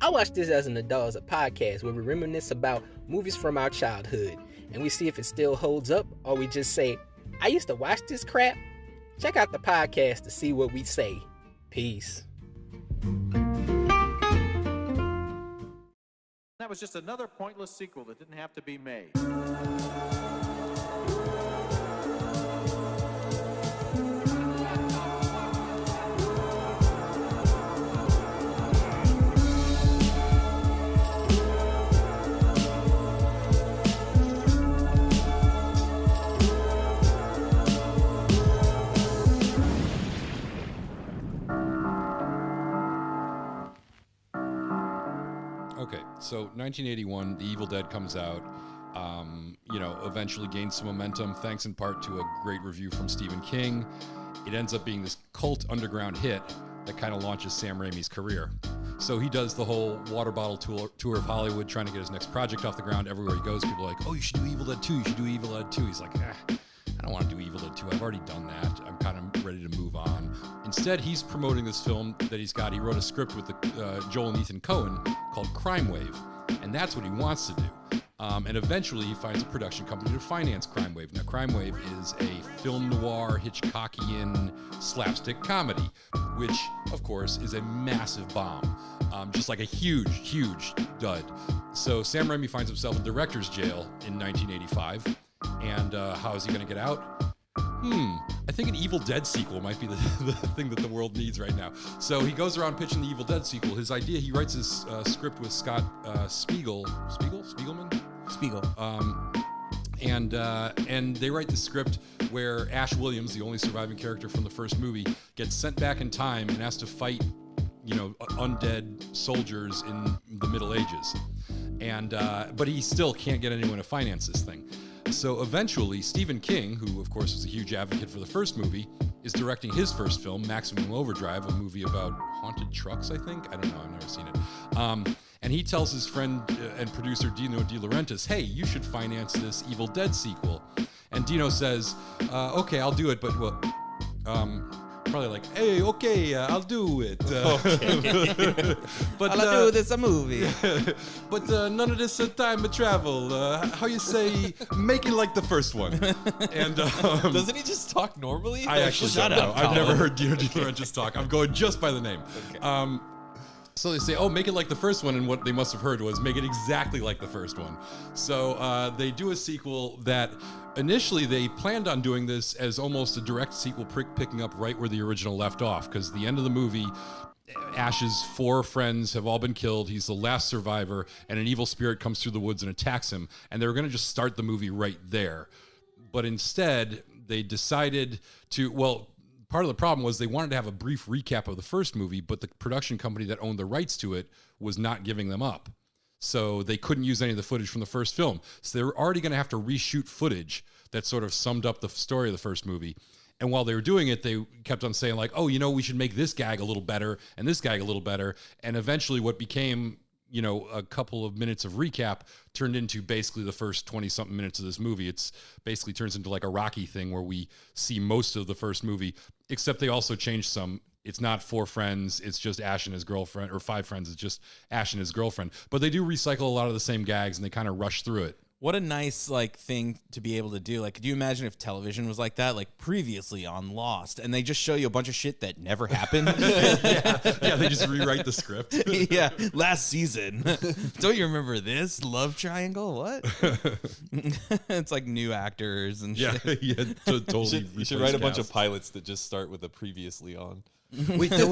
I watch this as an adult as a podcast where we reminisce about movies from our childhood, and we see if it still holds up, or we just say, I used to watch this crap. Check out the podcast to see what we say. Peace. That was just another pointless sequel that didn't have to be made. Okay, so 1981, The Evil Dead comes out, eventually gains some momentum thanks in part to a great review from Stephen King. It ends up being this cult underground hit that kind of launches Sam Raimi's career. So he does the whole water bottle tour of Hollywood, trying to get his next project off the ground. Everywhere he goes, people are like, oh, you should do Evil Dead 2, you should do Evil Dead 2. He's like, I don't want to do Evil Dead 2. I've already done that. I'm kind of ready to move on. Instead, he's promoting this film that he's got. He wrote a script with Joel and Ethan Coen called Crime Wave, and that's what he wants to do. And eventually, he finds a production company to finance Crime Wave. Now, Crime Wave is a film noir, Hitchcockian slapstick comedy, which, of course, is a massive bomb, just like a huge, huge dud. So Sam Raimi finds himself in director's jail in 1985. And how is he going to get out? I think an Evil Dead sequel might be the thing that the world needs right now. So he goes around pitching the Evil Dead sequel. His idea, he writes his script with Scott Spiegelman? Spiegel. And they write the script where Ash Williams, the only surviving character from the first movie, gets sent back in time and has to fight, undead soldiers in the Middle Ages. But he still can't get anyone to finance this thing. So eventually, Stephen King, who of course was a huge advocate for the first movie, is directing his first film, Maximum Overdrive, a movie about haunted trucks, I think. I don't know, I've never seen it. And he tells his friend and producer Dino De Laurentiis, hey, you should finance this Evil Dead sequel. And Dino says, okay, I'll do it, but probably like, hey, okay, I'll do it. But I'll do this a movie. But none of this time travel. How you say, make it like the first one. And doesn't he just talk normally? I actually don't know. I've never heard Dino De Laurentiis talk. I'm going just by the name. Okay. So they say, oh, make it like the first one, and what they must have heard was make it exactly like the first one. So they do a sequel that initially they planned on doing this as almost a direct sequel, picking up right where the original left off, because the end of the movie, Ash's 4 friends have all been killed. He's the last survivor, and an evil spirit comes through the woods and attacks him, and they were going to just start the movie right there. But instead, they decided to, part of the problem was they wanted to have a brief recap of the first movie, but the production company that owned the rights to it was not giving them up. So they couldn't use any of the footage from the first film. So they were already going to have to reshoot footage that sort of summed up the story of the first movie. And while they were doing it, they kept on saying like, oh, we should make this gag a little better and this gag a little better. And eventually what became, a couple of minutes of recap turned into basically the first 20-something minutes of this movie. It's basically turns into like a Rocky thing where we see most of the first movie, except they also changed some. It's not 4 friends, it's just Ash and his girlfriend, or 5 friends, it's just Ash and his girlfriend. But they do recycle a lot of the same gags, and they kind of rush through it. What a nice thing to be able to do. Like, could you imagine if television was like that? Like previously on Lost, and they just show you a bunch of shit that never happened. yeah, they just rewrite the script. Yeah, last season. Don't you remember this love triangle? What? It's like new actors and shit. Yeah, totally. You should write a bunch of pilots that just start with a previously on. Wait, there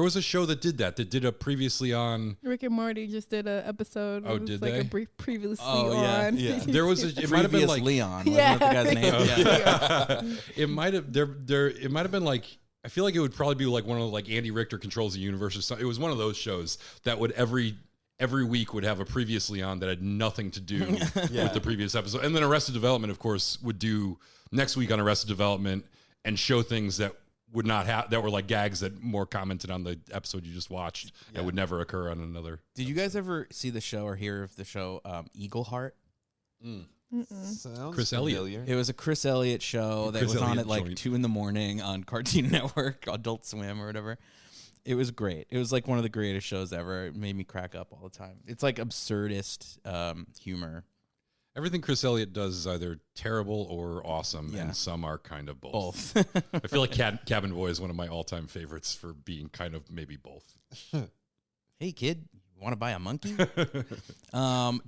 was a show that did a previously on. Rick and Morty just did an episode. Oh, it was did like they? a brief previously yeah, on. yeah. There was it might have been like Leon. Yeah. Wasn't that the guy's name? It might have it might have been like, I feel like it would probably be like one of like Andy Richter Controls the Universe or something. It was one of those shows that would every week would have a previously on that had nothing to do with the previous episode. And then Arrested Development, of course, would do next week on Arrested Development and show things that would not have, that were like gags that more commented on the episode you just watched that would never occur on another. Did you guys ever see the show or hear of the show Eagle Heart? Sounds Chris familiar. Elliott. It was a Chris Elliott show that Chris was on Elliott at like joint. 2 a.m. on Cartoon Network, Adult Swim or whatever. It was great. It was like one of the greatest shows ever. It made me crack up all the time. It's like absurdist humor. Everything Chris Elliott does is either terrible or awesome, Yeah. and some are kind of both. Both. I feel like Cabin Boy is one of my all-time favorites for being kind of maybe both. Hey, kid, you want to buy a monkey?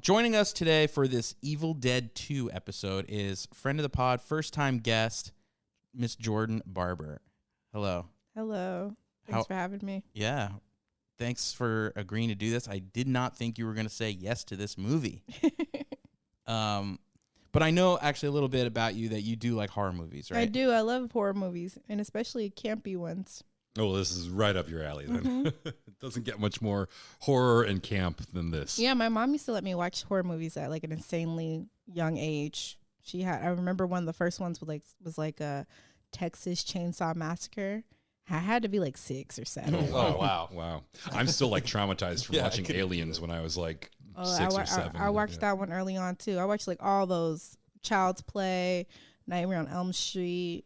Joining us today for this Evil Dead 2 episode is friend of the pod, first-time guest, Miss Jordyn Barber. Hello. Hello. Thanks for having me. Yeah. Thanks for agreeing to do this. I did not think you were going to say yes to this movie. But I know actually a little bit about you that you do like horror movies, right? I do. I love horror movies, and especially campy ones. Oh, this is right up your alley then. Mm-hmm. It doesn't get much more horror and camp than this. Yeah, my mom used to let me watch horror movies at like an insanely young age. I remember one of the first ones was like a Texas Chainsaw Massacre. I had to be like 6 or 7. Oh, wow. Wow. I'm still like traumatized from watching Aliens when I was like 6 or 7. I watched that one early on too. I watched like all those Child's Play, Nightmare on Elm Street,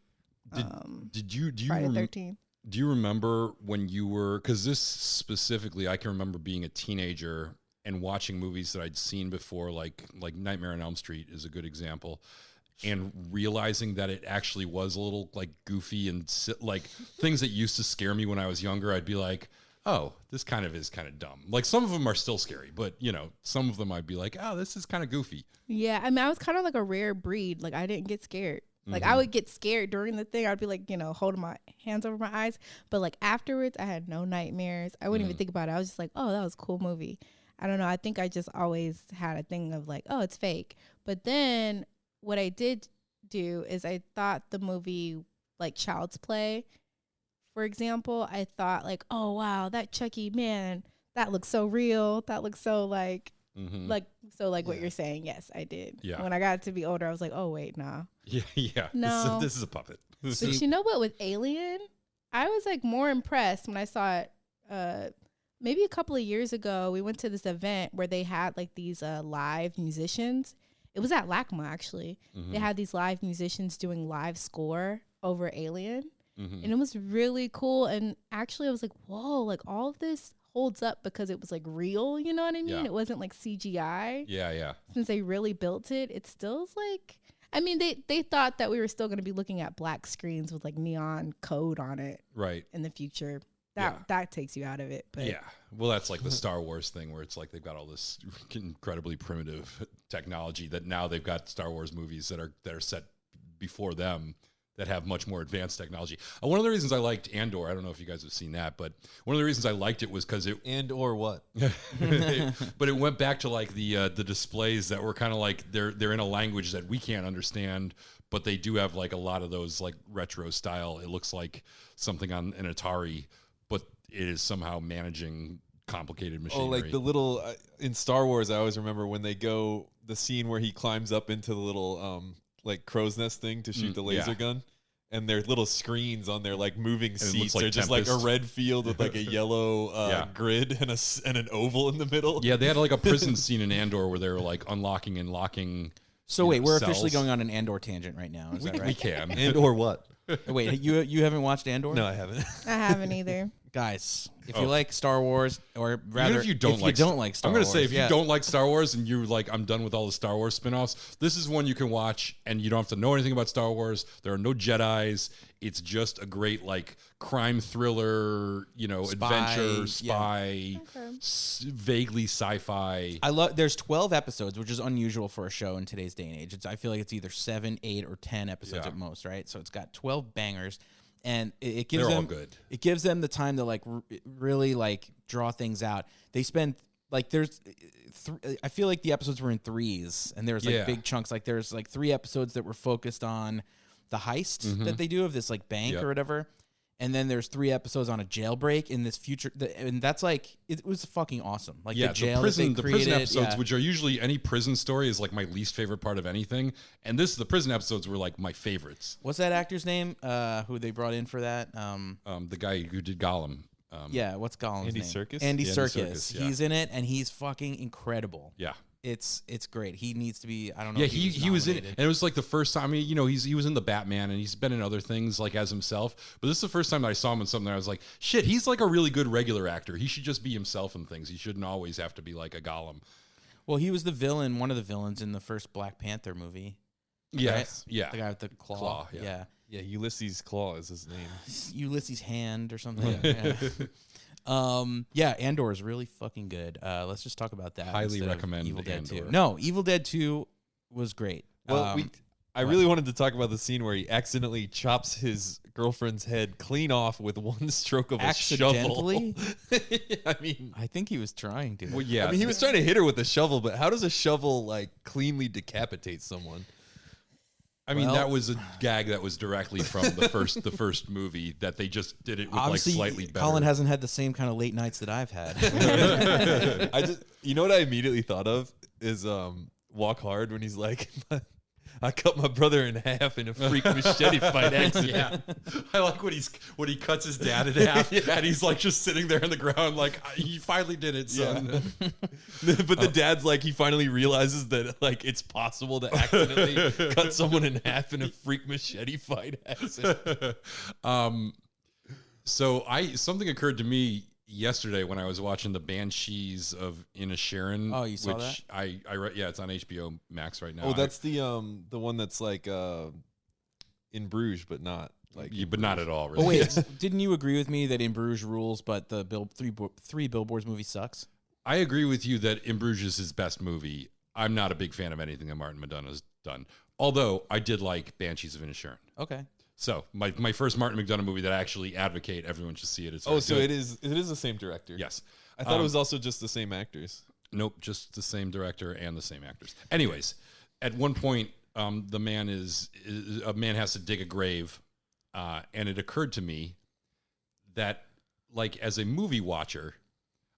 Did you Friday 13th. Do you remember when you were, because this specifically, I can remember being a teenager and watching movies that I'd seen before, like Nightmare on Elm Street is a good example, and realizing that it actually was a little like goofy and like things that used to scare me when I was younger, I'd be like, oh, this kind of is kind of dumb. Like some of them are still scary, but you know, some of them I'd be like, oh, this is kind of goofy. Yeah, I mean, I was kind of like a rare breed. Like I didn't get scared. Like I would get scared during the thing. I'd be like, holding my hands over my eyes. But like afterwards, I had no nightmares. I wouldn't even think about it. I was just like, oh, that was a cool movie. I don't know. I think I just always had a thing of like, oh, it's fake. But then what I did do is I thought the movie like Child's Play, for example, I thought like, oh, wow, that Chucky, man, that looks so real. That looks so like, what you're saying. Yes, I did. Yeah. When I got to be older, I was like, oh, wait, nah. Yeah. No. This is a puppet. But you know what? With Alien, I was like more impressed when I saw it. Maybe a couple of years ago, we went to this event where they had like these live musicians. It was at LACMA actually. They had these live musicians doing live score over Alien, and it was really cool. And actually, I was like, whoa! Like all of this holds up because it was like real. You know what I mean? Yeah. It wasn't like CGI. Yeah. Since they really built it, it still is like. I mean, they thought that we were still going to be looking at black screens with like neon code on it, Right. in the future. That takes you out of it. But yeah. Well, that's like the Star Wars thing where it's like they've got all this incredibly primitive technology that now they've got Star Wars movies that are set before them that have much more advanced technology. One of the reasons I liked Andor, I don't know if you guys have seen that, but one of the reasons I liked it was because it And or what? but it went back to like the displays that were kind of like they're in a language that we can't understand, but they do have like a lot of those like retro style. It looks like something on an Atari, but it is somehow managing complicated machinery. Oh, like the little in Star Wars. I always remember when they go the scene where he climbs up into the little like crow's nest thing to shoot the laser gun, and their little screens on their like moving seats like are just like a Tempest. red field with like a yellow grid and an oval in the middle. Yeah, they had like a prison scene in Andor where they were like unlocking and locking. So wait, we're cells. officially going on an Andor tangent right now. Is that We right? can. And or what? Wait, you haven't watched Andor? No, I haven't. I haven't either. Guys, if you like Star Wars, or rather, Even if you don't like Star I'm Wars, going to say, if you don't like Star Wars and you're like, I'm done with all the Star Wars spin-offs, this is one you can watch and you don't have to know anything about Star Wars. There are no Jedis. It's just a great like crime thriller, adventure, spy, vaguely sci-fi. I love. There's 12 episodes, which is unusual for a show in today's day and age. I feel like it's either 7, 8, or 10 episodes Yeah. at most, right? So it's got 12 bangers, and it gives They're all them good. It gives them the time to like really like draw things out. They spend like there's. I feel like the episodes were in threes, and there's like big chunks. Like there's like 3 episodes that were focused on the heist that they do of this like bank or whatever. And then there's 3 episodes on a jailbreak in this future, and that's like it was fucking awesome. Like the jail, prison created, episodes, which are usually any prison story, is like my least favorite part of anything. And the prison episodes were like my favorites. What's that actor's name? Who they brought in for that? The guy who did Gollum. What's Gollum's Andy name? Serkis? Andy Yeah, Serkis. Andy Serkis, yeah. He's in it, and he's fucking incredible. Yeah, It's great. He needs to be. I don't know. Yeah, if he was in, nominated. and it was like the first time. I mean, he was in the Batman, and he's been in other things like as himself. But this is the first time that I saw him in something that I was like, shit, he's like a really good regular actor. He should just be himself in things. He shouldn't always have to be like a Gollum. Well, he was the villain, one of the villains in the first Black Panther movie. Yes, right? yeah, the guy with the claw. Yeah. Yeah, Ulysses Claw is his name. Ulysses Hand or something. Yeah, Andor is really fucking good. Let's just talk about that. Highly instead of recommend Evil Dead Andor. 2. No, Evil Dead 2 was great. Well, I really wanted to talk about the scene where he accidentally chops his girlfriend's head clean off with one stroke of a shovel. Accidentally? I mean, I think he was trying to. well, yeah. I mean, he was trying to hit her with a shovel, but how does a shovel like cleanly decapitate someone? I mean, Well- that was a gag that was directly from the first movie that they just did it with Obviously, like slightly better. Colin hasn't had the same kind of late nights that I've had. You know what I immediately thought of is Walk Hard when he's like, I cut my brother in half in a freak machete fight accident. Yeah, I like when he cuts his dad in half, and he's like just sitting there on the ground, like he finally did it, son. But the dad's like, he finally realizes that like it's possible to accidentally cut someone in half in a freak machete fight accident. So something occurred to me yesterday when I was watching the Banshees of Inisherin. Oh, you saw which I read. Yeah, it's on HBO Max right now. Oh, that's the one that's like in Bruges, but not like. but not at all. Really. Oh wait, didn't you agree with me that In Bruges rules, but the three Billboards movie sucks? I agree with you that In Bruges is his best movie. I'm not a big fan of anything that Martin McDonagh's done. Although I did like Banshees of Inisherin. Okay. So my first Martin McDonagh movie that I actually advocate everyone should see it. It's Oh, so good. it is the same director. Yes. I thought it was also just the same actors. Nope, just the same director and the same actors. Anyways, at one point, the man a man has to dig a grave, and it occurred to me that, like, as a movie watcher,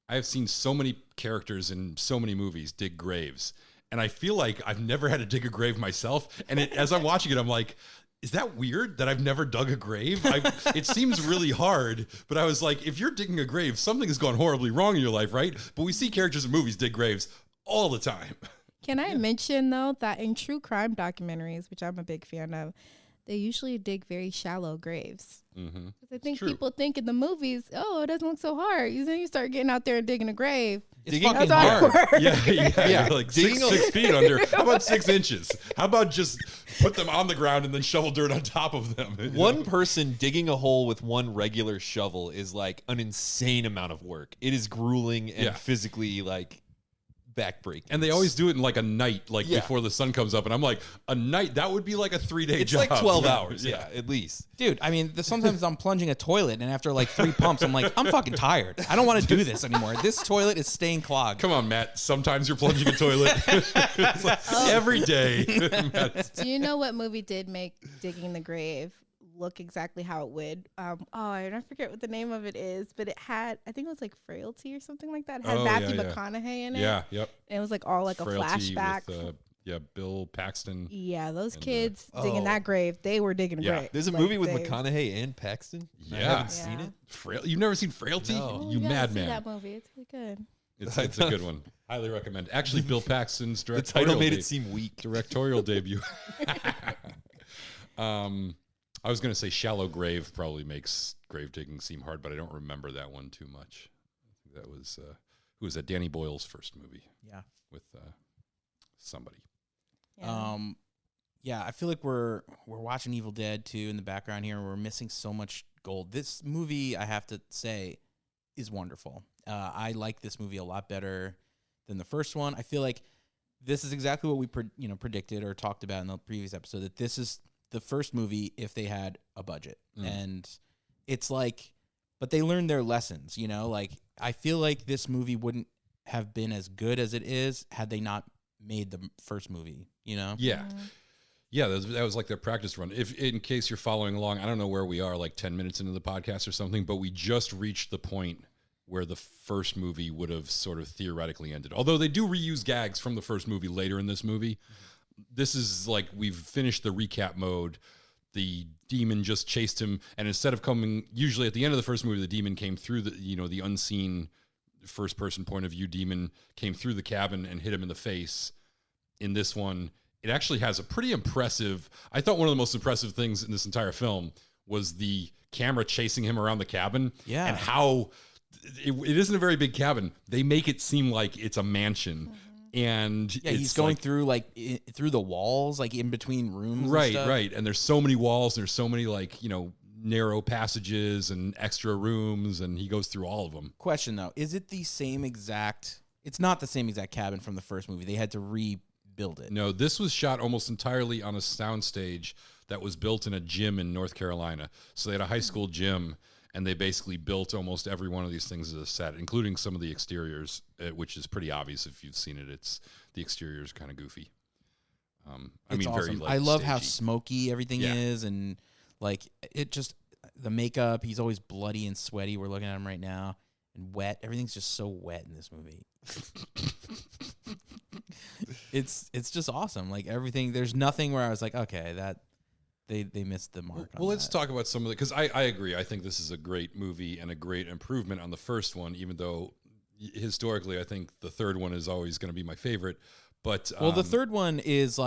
I have seen so many characters in so many movies dig graves, and I feel like I've never had to dig a grave myself. And as I'm watching it, I'm like, is that weird that I've never dug a grave? It seems really hard, but I was like, if you're digging a grave, something has gone horribly wrong in your life, right? But we see characters in movies dig graves all the time. Can I mention, though, that in true crime documentaries, which I'm a big fan of, they usually dig very shallow graves. Mm-hmm. I think people think in the movies, oh, it doesn't look so hard. Then you start getting out there and digging a grave. It's fucking That's all it hard. works. Yeah. Like six feet under. How about 6 inches? How about just put them on the ground and then shovel dirt on top of them? One person digging a hole with one regular shovel is like an insane amount of work. It is grueling and physically like backbreaking. And they always do it in like a night, like before the sun comes up. And I'm like, a night, that would be like a 3-day It's job. like 12 hours, at least. Dude, I mean, sometimes I'm plunging a toilet, and after like 3 pumps, I'm like, I'm fucking tired. I don't want to do this anymore. This toilet is staying clogged. Come on, Matt. Sometimes you're plunging a toilet. It's like every day. Do you know what movie did make digging the grave look exactly how it would? I forget what the name of it is, but it had, I think it was like Frailty or something like that. It had Matthew McConaughey in it. Yeah, yep. And it was like all like Frailty a flashback. with, Bill Paxton. Yeah, those kids digging that grave, they were digging a grave. There's a movie with McConaughey and Paxton. Yeah. I haven't seen it. You've never seen Frailty? No. You gotta see madman. that movie. It's really good. It's a good one. Highly recommend. Actually, Bill Paxton's The directorial title made it seem weak. directorial debut. I was going to say Shallow Grave probably makes grave digging seem hard, but I don't remember that one too much. I think that was who was that? Danny Boyle's first movie. Yeah. With somebody. Yeah, I feel like we're watching Evil Dead 2 in the background here, and we're missing so much gold. This movie, I have to say, is wonderful. I like this movie a lot better than the first one. I feel like this is exactly what we predicted or talked about in the previous episode, that this is the first movie if they had a budget. And it's like, but they learned their lessons, like I feel like this movie wouldn't have been as good as it is had they not made the first movie, Yeah. Yeah, that was like their practice run. If in case you're following along, I don't know where we are, like 10 minutes into the podcast or something, but we just reached the point where the first movie would have sort of theoretically ended. Although they do reuse gags from the first movie later in this movie. This is like we've finished the recap mode. The demon just chased him, and instead of coming, usually at the end of the first movie, the demon came through the the unseen first-person point of view demon came through the cabin and hit him in the face. In this one, it actually has a pretty impressive... I thought one of the most impressive things in this entire film was the camera chasing him around the cabin. Yeah. And how... It isn't a very big cabin. They make it seem like it's a mansion. And he's going through through the walls, like in between rooms. Right. And there's so many walls. There's so many narrow passages and extra rooms, and he goes through all of them. Question though, is it the same exact? It's not the same exact cabin from the first movie. They had to rebuild it. No, this was shot almost entirely on a soundstage that was built in a gym in North Carolina. So they had a high school gym, and they basically built almost every one of these things as a set, including some of the exteriors, which is pretty obvious if you've seen it. The exterior is kind of goofy. It's awesome. very I love how stagey. smoky everything is, and the makeup. He's always bloody and sweaty. We're looking at him right now, and wet. Everything's just so wet in this movie. It's just awesome. Like everything. There's nothing where I was like, okay, that they missed the mark. Well, let's talk about some of it, because I agree. I think this is a great movie and a great improvement on the first one, even though historically I think the third one is always going to be my favorite. But the third one is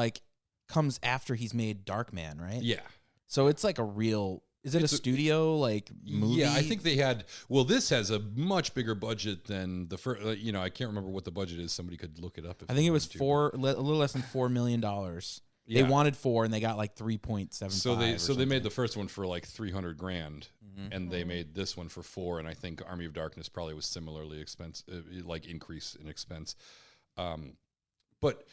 comes after he's made Darkman, right? Yeah. So it's like a real. Is it a studio movie? Yeah, I think they had. Well, this has a much bigger budget than the first. I can't remember what the budget is. Somebody could look it up. I think it was a little less than $4 million. Yeah. They wanted 4, and they got 3.75. So they made the first one for $300,000, and they made this one for 4. And I think Army of Darkness probably was similarly expensive, increase in expense. But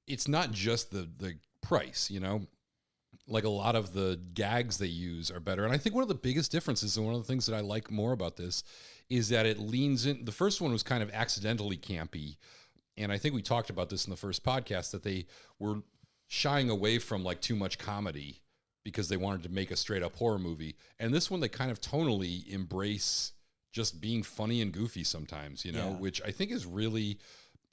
it's not just the price, Like a lot of the gags they use are better. And I think one of the biggest differences, and one of the things that I like more about this, is that it leans in. The first one was kind of accidentally campy. And I think we talked about this in the first podcast, that they were shying away from too much comedy because they wanted to make a straight up horror movie. And this one, they kind of tonally embrace just being funny and goofy sometimes, which I think is really,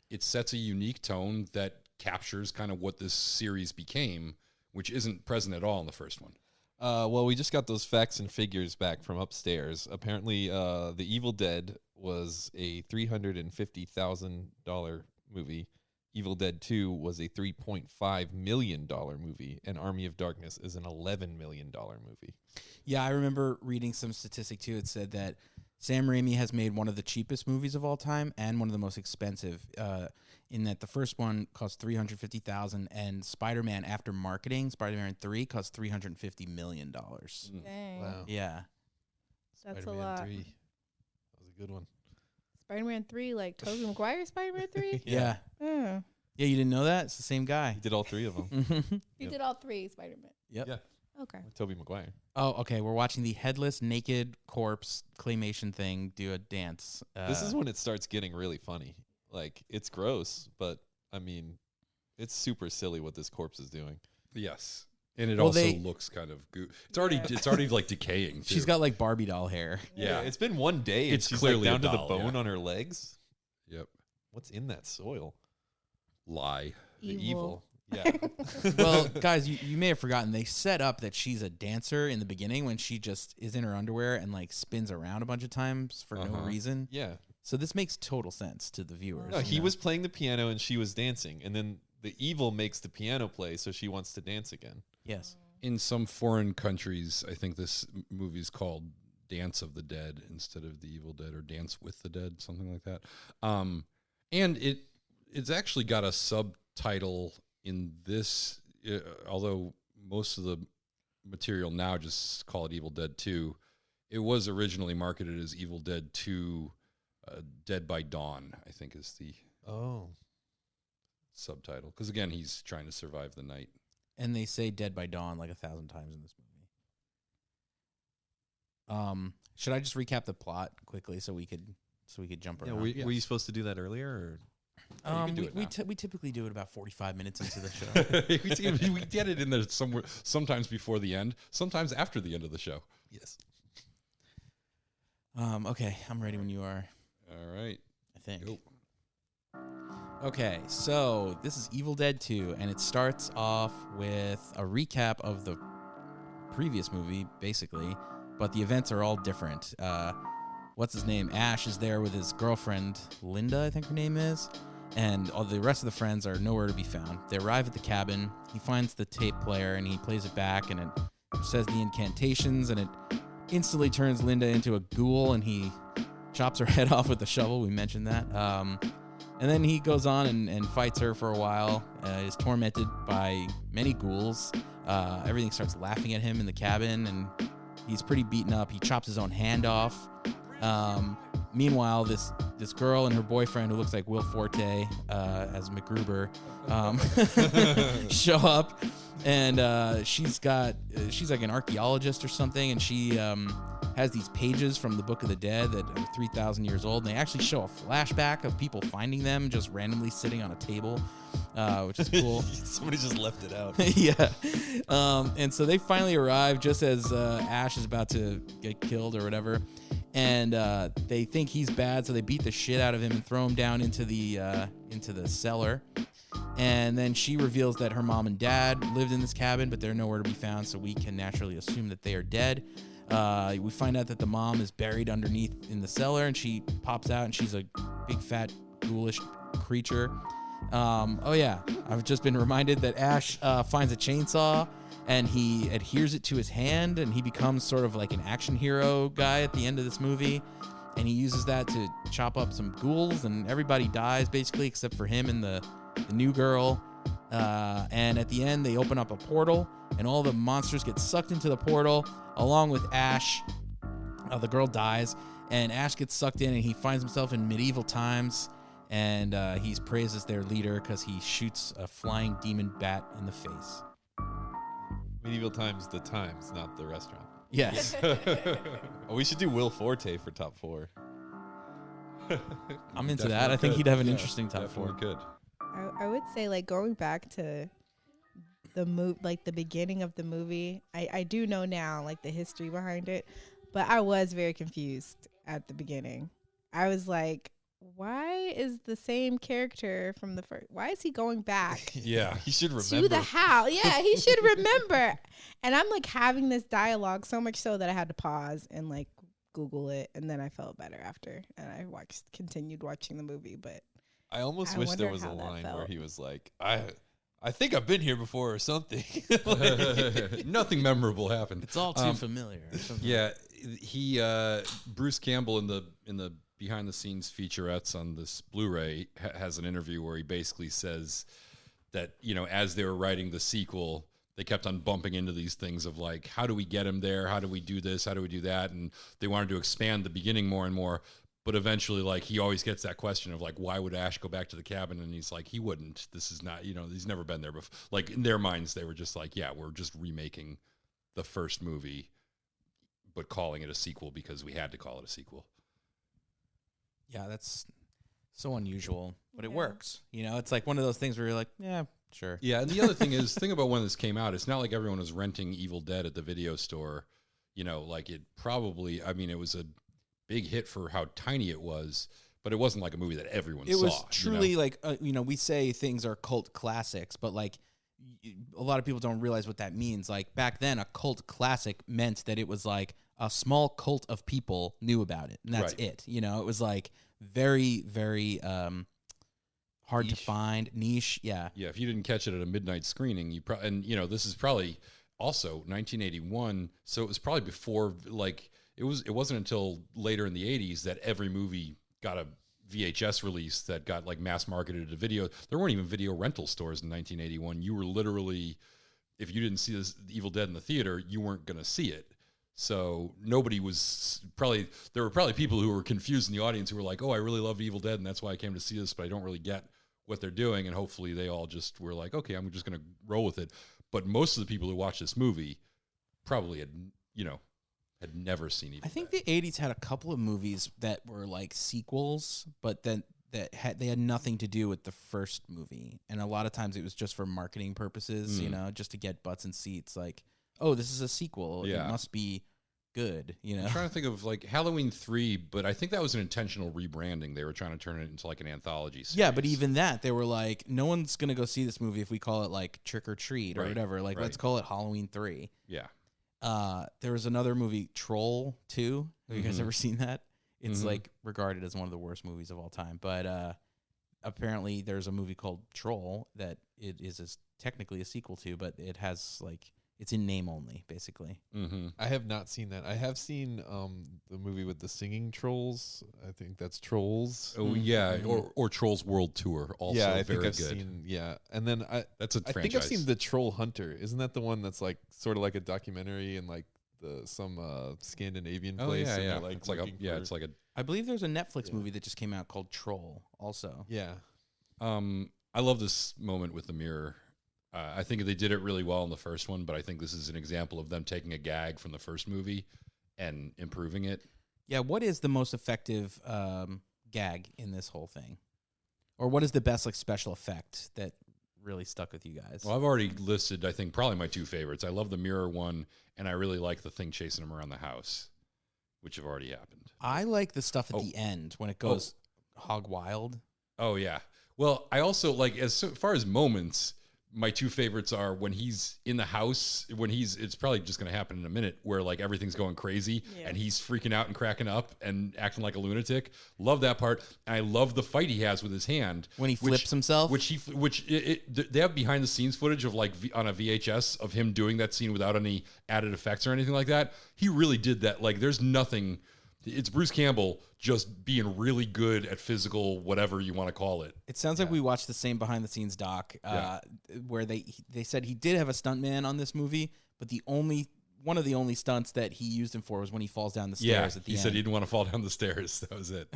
it sets a unique tone that captures kind of what this series became, which isn't present at all in the first one. Well, we just got those facts and figures back from upstairs. Apparently, The Evil Dead was a $350,000 movie. Evil Dead 2 was a $3.5 million movie, and Army of Darkness is an $11 million movie. Yeah, I remember reading some statistic too. It said that Sam Raimi has made one of the cheapest movies of all time and one of the most expensive. In that the first one cost $350,000, and Spider-Man after marketing, Spider-Man 3 cost $350 million. Dang. Wow. Yeah, That's Spider-Man a lot. 3. That was a good one. Spider-Man 3, Tobey Maguire Spider-Man 3? yeah. Yeah. Yeah, you didn't know that? It's the same guy. He did all 3 of them. He did all 3 Spider-Man. Yep. Yeah. Okay. With Tobey Maguire. Oh, okay. We're watching the headless, naked corpse claymation thing do a dance. This is when it starts getting really funny. It's gross, but, it's super silly what this corpse is doing. Yes. And it looks kind of it's already decaying too. She's got Barbie doll hair. Yeah. It's been one day and It's she's clearly down a to the doll, bone yeah. on her legs. Yep. What's in that soil? Lie. The evil. Yeah. Well, guys, you may have forgotten, they set up that she's a dancer in the beginning when she just is in her underwear and spins around a bunch of times for no reason. Yeah. So this makes total sense to the viewers. No, he was playing the piano and she was dancing, and then the evil makes the piano play, so she wants to dance again. Yes. In some foreign countries, I think this movie is called Dance of the Dead instead of The Evil Dead, or Dance with the Dead, something like that. And it's actually got a subtitle in this, although most of the material now just call it Evil Dead 2. It was originally marketed as Evil Dead 2 Dead by Dawn, I think is the subtitle. Because again, he's trying to survive the night. And they say Dead by Dawn 1,000 times in this movie. Should I just recap the plot quickly so we could jump around? Were you supposed to do that earlier? Or? We typically do it about 45 minutes into the show. We get it in there somewhere, sometimes before the end, sometimes after the end of the show. Yes. Okay, I'm ready when you are. All right. I think. Go. Okay, so this is Evil Dead 2, and it starts off with a recap of the previous movie, basically, but the events are all different. what's his name? Ash is there with his girlfriend, Linda, I think her name is. And all the rest of the friends are nowhere to be found. They arrive at the cabin. He finds the tape player and he plays it back, and it says the incantations, and it instantly turns Linda into a ghoul, and he chops her head off with a shovel. We mentioned that. And then he goes on and fights her for a while. Is tormented by many ghouls. Everything starts laughing at him in the cabin, and he's pretty beaten up. He chops his own hand off. Meanwhile, this girl and her boyfriend, who looks like Will Forte as MacGruber, show up, and she's like an archaeologist or something, and she has these pages from the Book of the Dead that are 3,000 years old, and they actually show a flashback of people finding them just randomly sitting on a table, which is cool. Somebody just left it out. Yeah. And so they finally arrive just as Ash is about to get killed or whatever. And they think he's bad, so they beat the shit out of him and throw him down into the cellar. And then she reveals that her mom and dad lived in this cabin, but they're nowhere to be found, so we can naturally assume that they are dead. We find out that the mom is buried underneath in the cellar, and she pops out, and she's a big, fat, ghoulish creature. Oh, yeah. I've just been reminded that Ash finds a chainsaw, and he adheres it to his hand, and he becomes sort of like an action hero guy at the end of this movie. And he uses that to chop up some ghouls, and everybody dies, basically, except for him and the new girl. And at the end, they open up a portal, and all the monsters get sucked into the portal, along with Ash. The girl dies, and Ash gets sucked in, and he finds himself in medieval times, and he's praised as their leader because he shoots a flying demon bat in the face. Medieval times, the times, not the restaurant. Yes. Oh, we should do Will Forte for top 4. I'm into that. I think he'd have an interesting top 4. Good. I would say, like, going back to the beginning of the movie, I do know now, like, the history behind it, but I was very confused at the beginning. I was like, why is the same character from the first? Why is he going back? Yeah, he should remember. To the house. Yeah, he should remember. And I'm like having this dialogue so much so that I had to pause and like Google it, and then I felt better after, and I continued watching the movie. But I almost wish there was a line where he was like, I think I've been here before or something. Nothing memorable happened. It's all too familiar. Yeah, Bruce Campbell in the behind the scenes featurettes on this Blu-ray has an interview where he basically says that, you know, as they were writing the sequel, they kept on bumping into these things of like, how do we get him there? How do we do this? How do we do that? And they wanted to expand the beginning more and more. But eventually, like, he always gets that question of like, why would Ash go back to the cabin? And he's like, he wouldn't. This is not, you know, he's never been there before. Like, in their minds, they were just like, yeah, we're just remaking the first movie, but calling it a sequel because we had to call it a sequel. Yeah, that's so unusual, but it works. You know, it's like one of those things where you're like, yeah, sure. Yeah, and the other thing is, think about when this came out. It's not like everyone was renting Evil Dead at the video store. You know, like it probably, I mean, it was a big hit for how tiny it was, but it wasn't like a movie that everyone saw. It was truly like, you know, we say things are cult classics, but like a lot of people don't realize what that means. Like back then, a cult classic meant that it was like a small cult of people knew about it, and that's it. You know, it was like very, very hard to find, niche. Yeah. Yeah, if you didn't catch it at a midnight screening, and you know, this is probably also 1981, so it was probably before, like, it wasn't until later in the 80s that every movie got a VHS release that got like mass marketed to video. There weren't even video rental stores in 1981. You were literally, if you didn't see this Evil Dead in the theater, you weren't going to see it. So nobody was there were probably people who were confused in the audience who were like, oh, I really loved Evil Dead and that's why I came to see this, but I don't really get what they're doing. And hopefully they all just were like, okay, I'm just going to roll with it. But most of the people who watched this movie probably had never seen Evil Dead. I think the 80s had a couple of movies that were like sequels, but then they had nothing to do with the first movie. And a lot of times it was just for marketing purposes, you know, just to get butts and seats. Like, oh, this is a sequel. Yeah. It must be good, you know? I'm trying to think of like Halloween 3, but I think that was an intentional rebranding. They were trying to turn it into like an anthology series. Yeah, but even that, they were like, no one's going to go see this movie if we call it like Trick or Treat or whatever. Like, let's call it Halloween 3. Yeah. There was another movie, Troll 2. Have you guys ever seen that? It's like regarded as one of the worst movies of all time. But apparently there's a movie called Troll that it is technically a sequel to, but it has like it's in name only, basically. I have not seen that. I have seen the movie with the singing trolls. I think that's Trolls. Oh yeah, or Trolls World Tour. Also, yeah, I very think I've good. seen. Yeah, and then That's a I franchise. think I've seen the Troll Hunter. Isn't that the one that's like sort of like a documentary and like some Scandinavian place? Oh and yeah. they're, like It's like it's like a. I believe there's a Netflix movie that just came out called Troll also. yeah. I love this moment with the mirror. I think they did it really well in the first one, but I think this is an example of them taking a gag from the first movie and improving it. Yeah, what is the most effective gag in this whole thing? Or what is the best like special effect that really stuck with you guys? Well, I've already listed, I think, probably my two favorites. I love the mirror one, and I really like the thing chasing him around the house, which have already happened. I like the stuff at the end when it goes hog wild. Oh, yeah. Well, I also like, as far as moments, my two favorites are when he's in the house, it's probably just going to happen in a minute, where like everything's going crazy and he's freaking out and cracking up and acting like a lunatic. Love that part. And I love the fight he has with his hand When he flips himself? They have behind the scenes footage of like on a VHS of him doing that scene without any added effects or anything like that. He really did that. Like there's nothing. It's Bruce Campbell just being really good at physical, whatever you want to call it. It sounds like we watched the same behind the scenes doc where they said he did have a stuntman on this movie, but one of the only stunts that he used him for was when he falls down the stairs at the he end. said he didn't want to fall down the stairs. That was it.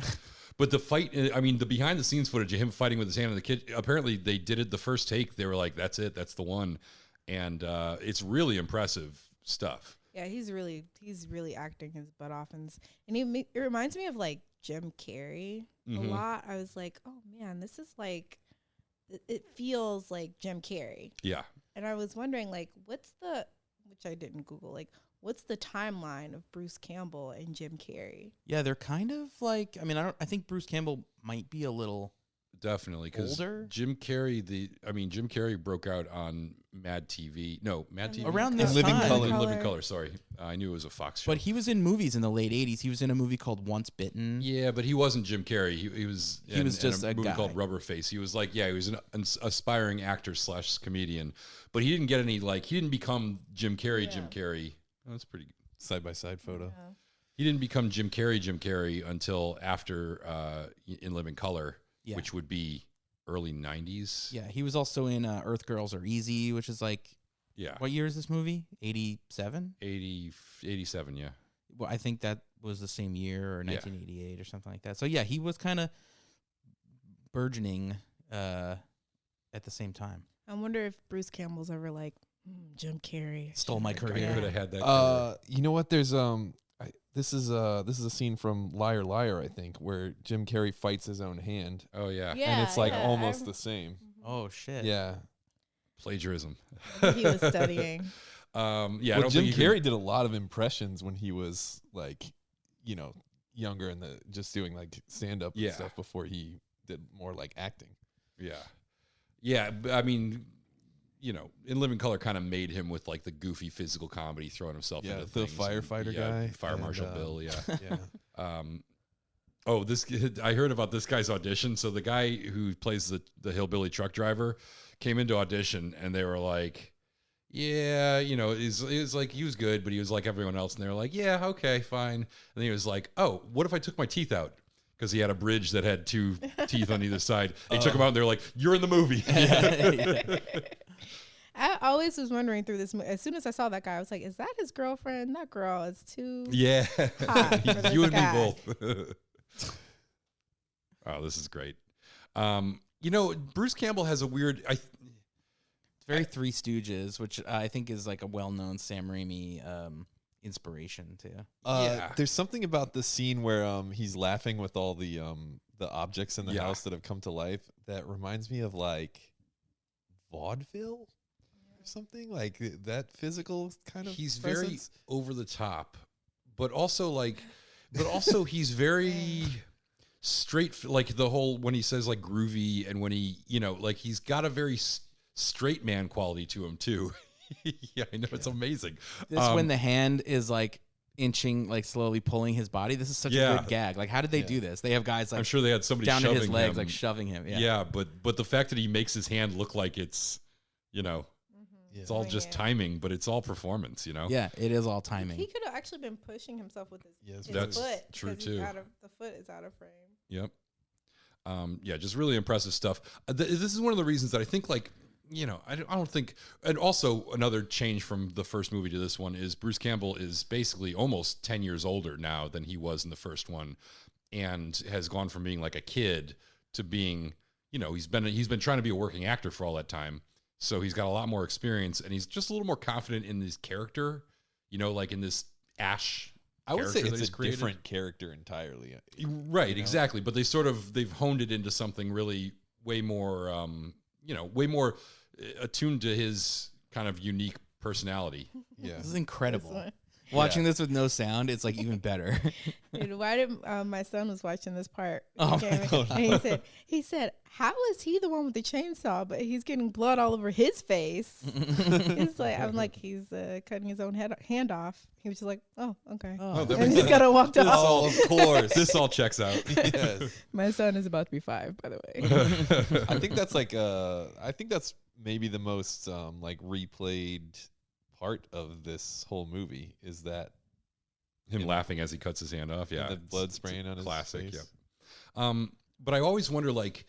But the fight, I mean, the behind the scenes footage of him fighting with his hand in the kitchen, apparently they did it the first take. They were like, that's it. That's the one. And it's really impressive stuff. Yeah, he's really acting his butt off, and it reminds me of like Jim Carrey a lot. I was like, oh man, this is like, it feels like Jim Carrey. Yeah. And I was wondering like, which I didn't Google, like what's the timeline of Bruce Campbell and Jim Carrey? Yeah, they're kind of like, I mean, I think Bruce Campbell might be a little Definitely, because older. Jim Carrey broke out on Mad TV. No, Mad TV. Around this Living time. Color. Living Color, sorry. I knew it was a Fox show. But he was in movies in the late 80s. He was in a movie called Once Bitten. Yeah, but he wasn't Jim Carrey. He was just in a movie guy. called Rubberface. He was like, he was an aspiring actor / comedian. But he didn't get any, he didn't become Jim Carrey, Yeah. Jim Carrey. Oh, that's pretty good. Side by side photo. Yeah. He didn't become Jim Carrey until after In Living Color, Yeah. which would be early 90s. Yeah, he was also in Earth Girls Are Easy, which is like, Yeah. what year is this movie? 87? 87, yeah. Well, I think that was the same year, or 1988 or something like that. So yeah, he was kind of burgeoning at the same time. I wonder if Bruce Campbell's ever like, Jim Carrey Stole my I career. could have had that. You know what? There's this is a scene from Liar Liar, I think, where Jim Carrey fights his own hand, Oh, yeah. Yeah, and it's like yeah, almost the same. Oh shit. Yeah. Plagiarism. he was studying. Yeah, I Well, don't Jim think Carrey did a lot of impressions when he was like, younger and just doing like stand up Yeah. and stuff before he did more like acting. Yeah. Yeah, but I mean, In Living Color kind of made him with like the goofy physical comedy, throwing himself Yeah, into the things. firefighter guy Fire and, Marshal Bill, yeah. Yeah. I heard about this guy's audition. So the guy who plays the hillbilly truck driver came into audition, and they were like, yeah, he's like, he was good, but he was like everyone else. And they were like, yeah, okay, fine. And then he was like, oh, what if I took my teeth out? Because he had a bridge that had 2 teeth on either side. They took him out, and they're like, you're in the movie. I always was wondering through this. As soon as I saw that guy, I was like, "Is that his girlfriend? That girl is too." Yeah, hot for this you and guy. me both. Oh, this is great. Bruce Campbell has a weird. It's very Three Stooges, which I think is like a well-known Sam Raimi inspiration too. Yeah. There's something about the scene where he's laughing with all the objects in the house that have come to life that reminds me of like vaudeville or something, like that physical kind of He's presence. very over the top, but also he's very straight. Like the whole when he says like groovy, and when he he's got a very straight man quality to him too. Yeah, I know, it's amazing. This when the hand is like inching, like slowly pulling his body. This is such a good gag. Like, how did they do this? They have guys like I'm sure they had somebody down in shoving his legs, him. like shoving him. Yeah, but the fact that he makes his hand look like it's, it's all just timing, but it's all performance, Yeah, it is all timing. He could have actually been pushing himself with his that's foot. true too. The foot is out of frame. Yep. Just really impressive stuff. This is one of the reasons that I think, like, I don't think, and also another change from the first movie to this one is Bruce Campbell is basically almost 10 years older now than he was in the first one, and has gone from being like a kid to being, he's been trying to be a working actor for all that time. So he's got a lot more experience, and he's just a little more confident in his character, like in this Ash. I would say it's a created. Different character entirely. Right, exactly. But they've honed it into something really way more, way more attuned to his kind of unique personality. Yeah, this is incredible. Watching this with no sound, it's like even better. Dude, why did my son was watching this part? Oh, and he said, "How is he the one with the chainsaw, but he's getting blood all over his face?" It's like I'm like he's cutting his own hand off. He was just like, "Oh, okay," and he's gonna walk off. Oh, of course, this all checks out. Yes. My son is about to be 5, by the way. I think that's maybe the most like replayed part of this whole movie is that him laughing as he cuts his hand off. Yeah, the blood spraying on his classic. face. Yeah. But I always wonder, like,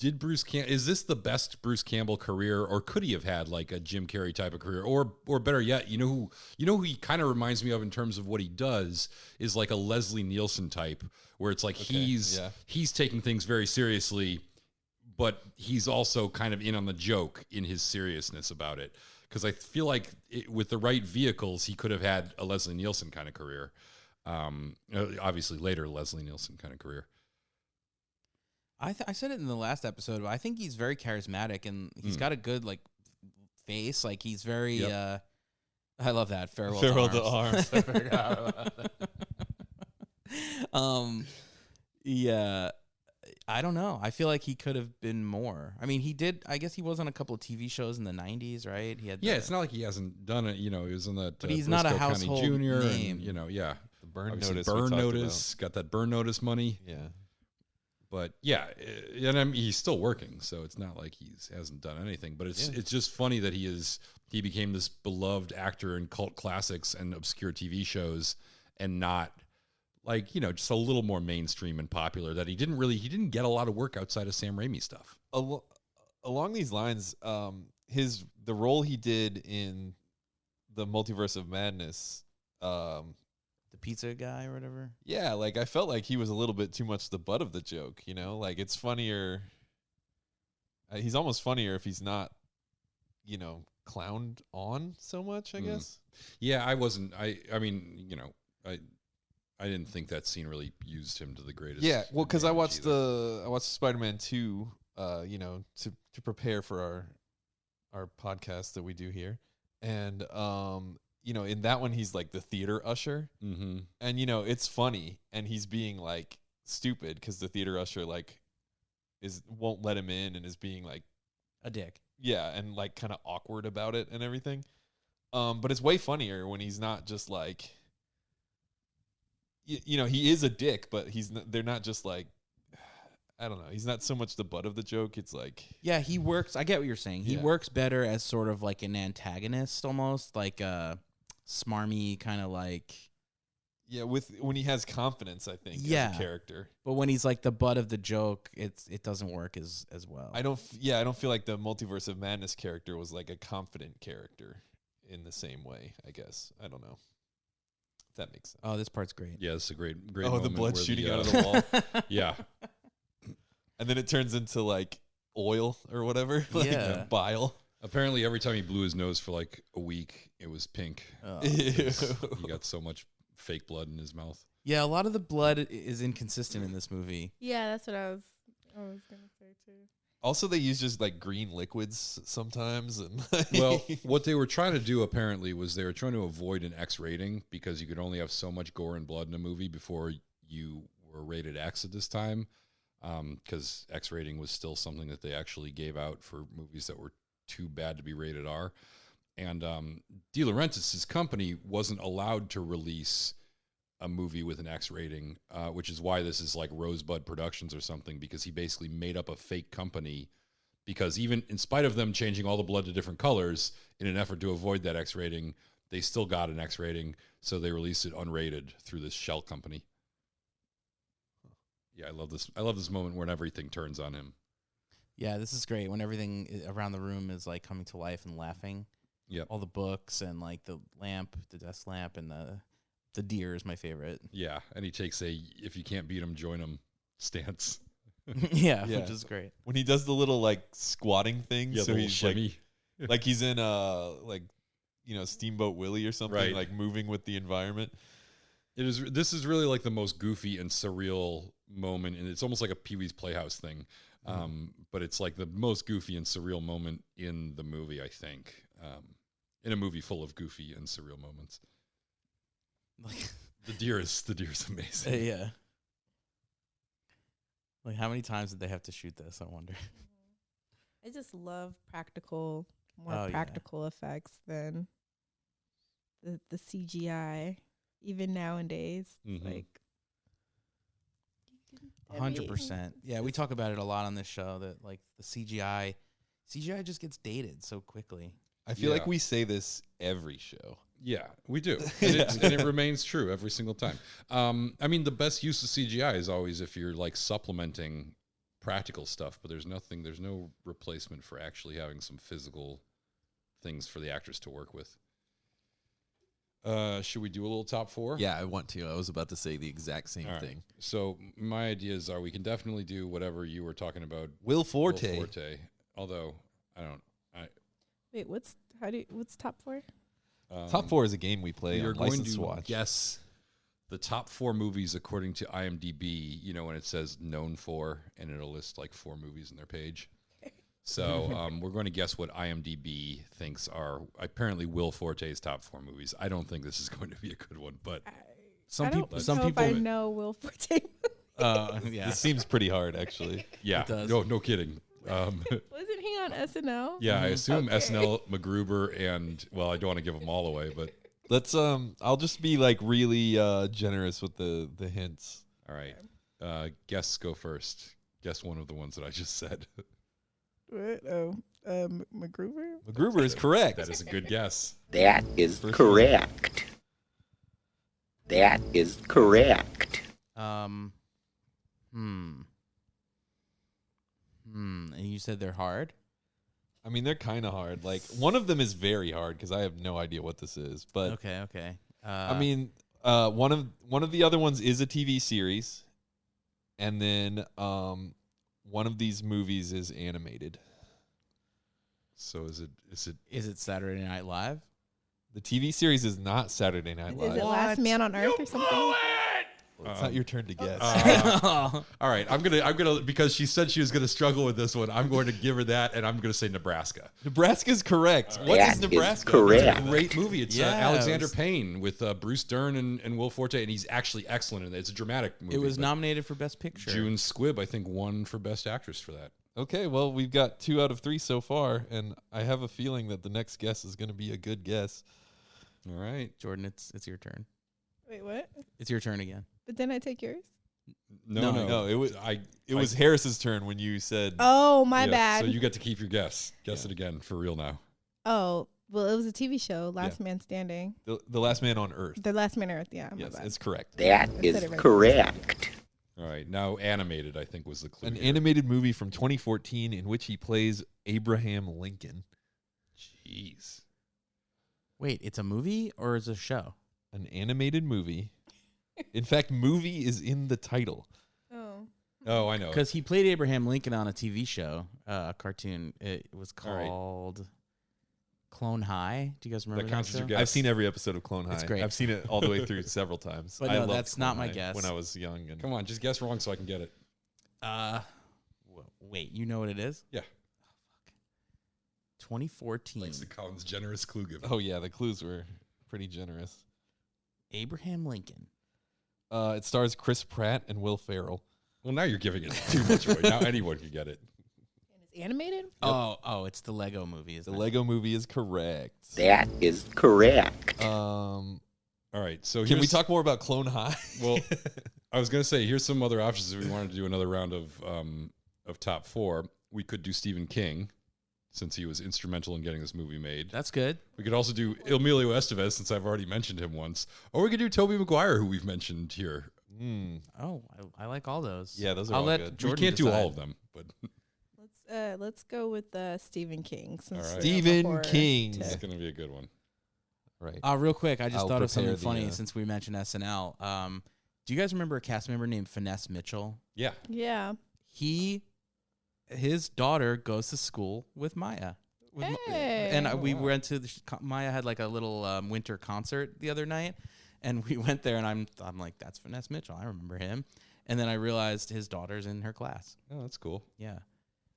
is this the best Bruce Campbell career, or could he have had like a Jim Carrey type of career, or better yet, who he kind of reminds me of in terms of what he does is like a Leslie Nielsen type, where it's like he's taking things very seriously, but he's also kind of in on the joke in his seriousness about it. Because I feel like with the right vehicles, he could have had a Leslie Nielsen kind of career. Obviously, later Leslie Nielsen kind of career. I said it in the last episode, but I think he's very charismatic, and he's got a good like face. Like he's very. I love that farewell to arms. I forgot about that. Yeah. I don't know. I feel like he could have been more. I mean, he did. I guess he was on a couple of TV shows in the 90s, right? He had. It's not like he hasn't done it. He was in that. But he's not a household Junior name. And, The Burn obviously Notice. Burn Notice. Got that Burn Notice money. Yeah. But and I mean, he's still working, so it's not like he hasn't done anything. But it's just funny that he became this beloved actor in cult classics and obscure TV shows, and not. Like, just a little more mainstream and popular, that he didn't get a lot of work outside of Sam Raimi stuff. Along these lines, the role he did in the Multiverse of Madness, the pizza guy or whatever. Yeah, like I felt like he was a little bit too much the butt of the joke, like it's funnier. He's almost funnier if he's not, clowned on so much, I guess. Yeah, I wasn't, I mean, I didn't think that scene really used him to the greatest. Yeah, well, because I watched Spider-Man 2, to prepare for our podcast that we do here, and in that one he's like the theater usher, and it's funny, and he's being like stupid because the theater usher like won't let him in and is being like a dick. Yeah, and like kind of awkward about it and everything. But it's way funnier when he's not just like. He is a dick, but they're not just like, I don't know. He's not so much the butt of the joke. It's like, yeah, he works. I get what you're saying. He works better as sort of like an antagonist, almost like a smarmy kind of like. Yeah, when he has confidence, I think, as a character. But when he's like the butt of the joke, it doesn't work as well. I don't feel like the Multiverse of Madness character was like a confident character in the same way, I guess. I don't know. That makes sense. Oh, this part's great. Yeah, it's a great Oh, moment the blood where shooting out of the wall. Yeah. And then it turns into like oil or whatever. Like bile. Apparently every time he blew his nose for like a week, it was pink. Oh. He got so much fake blood in his mouth. Yeah, a lot of the blood is inconsistent in this movie. Yeah, that's what I was gonna say too. Also, they use just like green liquids sometimes. And well, what they were trying to do apparently was they were trying to avoid an X rating because you could only have so much gore and blood in a movie before you were rated X at this time. Because X rating was still something that they actually gave out for movies that were too bad to be rated R. And De Laurentiis' company wasn't allowed to release a movie with an X rating, which is why this is like Rosebud Productions or something, because he basically made up a fake company, because even in spite of them changing all the blood to different colors in an effort to avoid that X rating, they still got an X rating, so they released it unrated through this shell company. Yeah, I love this. I love this moment when everything turns on him. Yeah, this is great when everything around the room is like coming to life and laughing. Yep. All the books and like the lamp, the desk lamp, and the deer is my favorite. Yeah, and he takes a "if you can't beat him, join him" stance. Yeah, which is great. When he does the little like squatting thing, Yeah, so the he's shimmy. like he's in like Steamboat Willie or something, Right. like moving with the environment. This is really like the most goofy and surreal moment, and it's almost like a Pee-wee's Playhouse thing. But it's like the most goofy and surreal moment in the movie, I think. In a movie full of goofy and surreal moments. Like The deer is amazing. yeah. Like how many times did they have to shoot this? I wonder. I just love practical effects than the CGI. Even nowadays, like 100%. Yeah, we talk about it a lot on this show that like the CGI just gets dated so quickly. I feel like we say this every show. Yeah, we do. And, and it remains true every single time. I mean, the best use of CGI is always if you're like supplementing practical stuff, but there's no replacement for actually having some physical things for the actors to work with. Should we do a little top four? Yeah, I want to. I was about to say the exact same thing. So my ideas are we can definitely do whatever you were talking about. Will Forte. Although wait, what's top four? Top four is a game we play You're on going License to Watch. guess the top 4 movies according to IMDb, when it says known for, and it'll list like 4 movies in their page. So we're going to guess what IMDb thinks are apparently Will Forte's top 4 movies. I don't think this is going to be a good one, but Some people If I know Will Forte. yeah. This seems pretty hard, actually. yeah, It does. no kidding. Wasn't he on SNL? Yeah, I assume SNL, MacGruber, and I don't want to give them all away, but Let's I'll just be like really generous with the hints. all right. Guests go first. Guess one of the ones that I just said. What? MacGruber? MacGruber is correct. That is a good guess. That is For correct. That is correct. And you said they're hard? I mean, they're kind of hard. Like one of them is very hard because I have no idea what this is. But Okay. I mean, one of the other ones is a TV series, and then one of these movies is animated. So is it Saturday Night Live? The TV series is not Saturday Night Live. Is it Last Man on Earth or something? Well, it's not your turn to guess. all right, I'm gonna because she said she was gonna struggle with this one. I'm going to give her that, and I'm gonna say Nebraska. Nebraska's correct. What That is is Nebraska? correct. It's a great movie. It's Yeah, Alexander it was- Payne with Bruce Dern and Will Forte, and he's actually excellent in it. It's a dramatic movie. It was but nominated for Best Picture. June Squibb, I think, won for Best Actress for that. Okay, well, we've got 2 out of 3 so far, and I have a feeling that the next guess is going to be a good guess. All right. Jordan, it's your turn. Wait, what? It's your turn again. But then I take yours? No, it was Harris's turn when you said. Oh, my Yeah, bad. So you get to keep your guess. Guess it again for real now. Oh, well, it was a TV show, Last Man Standing. The Last Man on Earth. The Last Man on Earth, yeah. Yes, my bad. it's correct. That said is it right. correct. All right. Now animated, I think, was the clue. An here. animated movie from 2014 in which he plays Abraham Lincoln. Jeez. Wait, it's a movie or is it a show? An animated movie. In fact, movie is in the title. Oh. Oh, I know. Because he played Abraham Lincoln on a TV show, a cartoon. It was All right. called Clone High. Do you guys remember That that counts as show? your guess. I've seen every episode of Clone High. It's great. I've seen it all the way through several times. But I no, loved that's not Clone my High guess. when I was young. And Come on, just guess wrong so I can get it. Wait, you know what it is? Yeah. 2014. Thanks to Colin's generous clue giver. Oh yeah, the clues were pretty generous. Abraham Lincoln. It stars Chris Pratt and Will Ferrell. Well, now you're giving it too much away. Now anyone can get it. And it's animated? Oh, it's the Lego movie, The isn't it? Lego movie is correct. That is correct. All All right. So Can we talk more about Clone High? Well, I was going to say, here's some other options if we wanted to do another round of top 4. We could do Stephen King, since he was instrumental in getting this movie made. That's good. We could also do Emilio Estevez, since I've already mentioned him once. Or we could do Tobey Maguire, who we've mentioned here. Oh, I like all those. Yeah, those are I'll all let good. Jordyn We can't do decide. all of them, but Let's go with Stephen King. Since All right. we have a Stephen horror King. to- it's going to be a good one. Right. Real quick, I just I'll thought of something prepare the, funny since we mentioned SNL. Do you guys remember a cast member named Finesse Mitchell? Yeah. Yeah. His daughter goes to school with Maya. Hey. And we went to Maya had like a little winter concert the other night, and we went there, and I'm like, that's Finesse Mitchell. I remember him. And then I realized his daughter's in her class. Oh, that's cool. Yeah.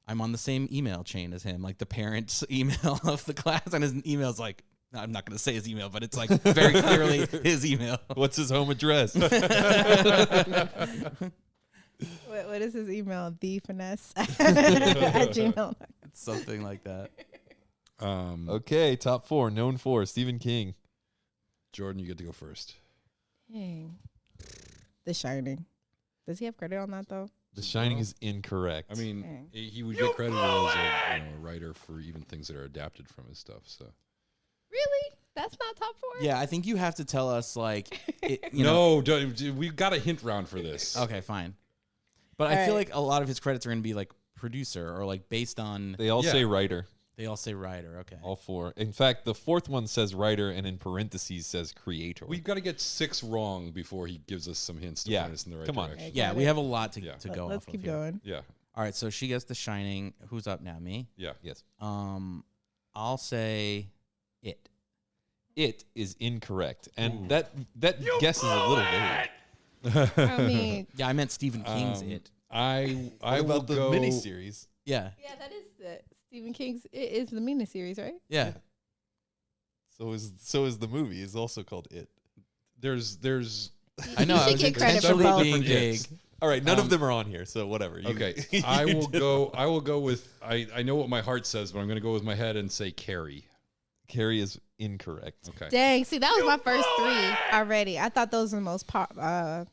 I'm on the same email chain as him, like the parents' email of the class, and his email's like, I'm not going to say his email, but it's like very clearly his email. What's his home address? What is his email? TheFinesse at Gmail. It's something like that. Okay, top 4, known for Stephen King. Jordyn, you get to go first. Dang. The Shining. Does he have credit on that though? The Shining is incorrect. I mean, Dang. he would get credited as a writer for even things that are adapted from his stuff. So Really? That's not top 4? Yeah, I think you have to tell us, like, we've got a hint round for this. Okay, fine. But I feel like a lot of his credits are going to be like producer or like based on. they all say writer. They all say writer. Okay. All 4. In fact, the 4th one says writer, and in parentheses says creator. We've got to get 6 wrong before he gives us some hints to point us in the right come on. direction. Yeah, we have a lot to go. Let's off keep of here. going. Yeah. All right, so she gets The Shining. Who's up now? Me. Yeah. Yes. I'll say It. It is incorrect, and that guess is a little vague. I mean, Yeah, I meant Stephen King's It. I What will about the go miniseries? Yeah. yeah, that is the Stephen King's. It is the miniseries, right? Yeah. So is the movie. It's also called It. There's I know. You I should was get credit for intentionally both. being vague. Hits. All right, none of them are on here, so whatever. Okay. I will go with I know what my heart says, but I'm going to go with my head and say Carrie. Carrie is incorrect. Okay. Dang, see, that was my first 3 already. I thought those were the most popular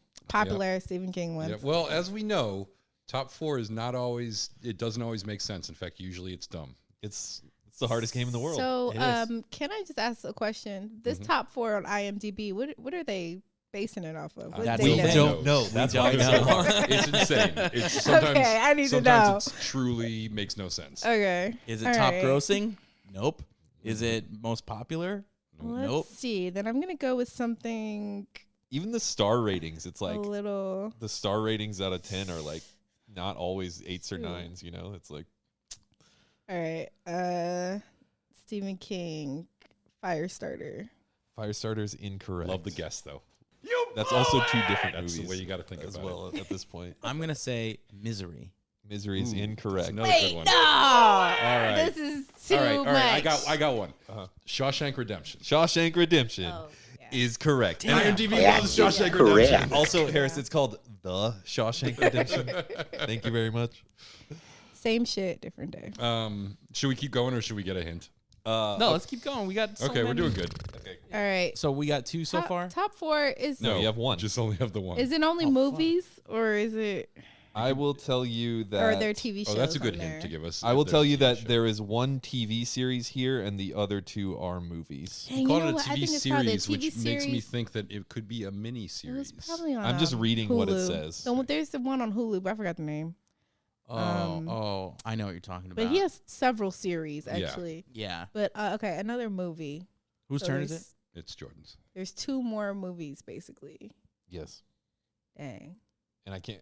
Stephen King ones. Yeah, well, as we know, top 4 is not always. It doesn't always make sense. In fact, usually it's dumb. It's the hardest game in the world. So, It is. can I just ask a question? This top 4 on IMDb, what are they basing it off of? What That's we data? don't know. That's why don't it's know. It's insane. It's sometimes. Okay, I need to sometimes know. It truly makes no sense. Okay. Is it All top right. grossing? Nope. Is it most popular? Let's Nope. see. Then I'm gonna go with something Even the star ratings, it's like a little. the star ratings out of 10 are like not always 8s or 9s. You know, it's like All right. Stephen King, Firestarter. Firestarter's incorrect. Love the guess though. That's also 2 different That's movies. the way you got to think as about well it. at this point. I'm gonna say Misery. Misery is incorrect. Another Wait, good one. no! All right. This is too All right. much. I got one. Shawshank Redemption. Shawshank Redemption Oh, yeah. is correct. IMDb That loves is Shawshank correct. Redemption. Also, Harris, it's called The Shawshank Redemption. Thank you very much. Same shit, different day. Should we keep going or should we get a hint? No, let's keep going. We got so Okay, we're many. doing good. All right. So we got 2 so Top- far. Top 4 is. No, you have one. Just only have the one. Is it only movies or is it? I will tell you that. Or are there TV shows? Oh, that's a good on hint there? to give us. I will if tell there's you a that TV show. there is one TV series here, and the other 2 are movies. Dang, Call you know it a what? I TV think it's probably a series, TV which makes me series. think that it could be a mini It was series. probably on. I'm just reading what it Hulu. says. There's the one on Hulu, but I forgot the name. Oh, I know what you're talking about. But he has several series Yeah. actually. Yeah. But okay, another movie. Whose So turn is it? there's- It's Jordan's. There's 2 more movies basically. Yes. Dang. And I can't.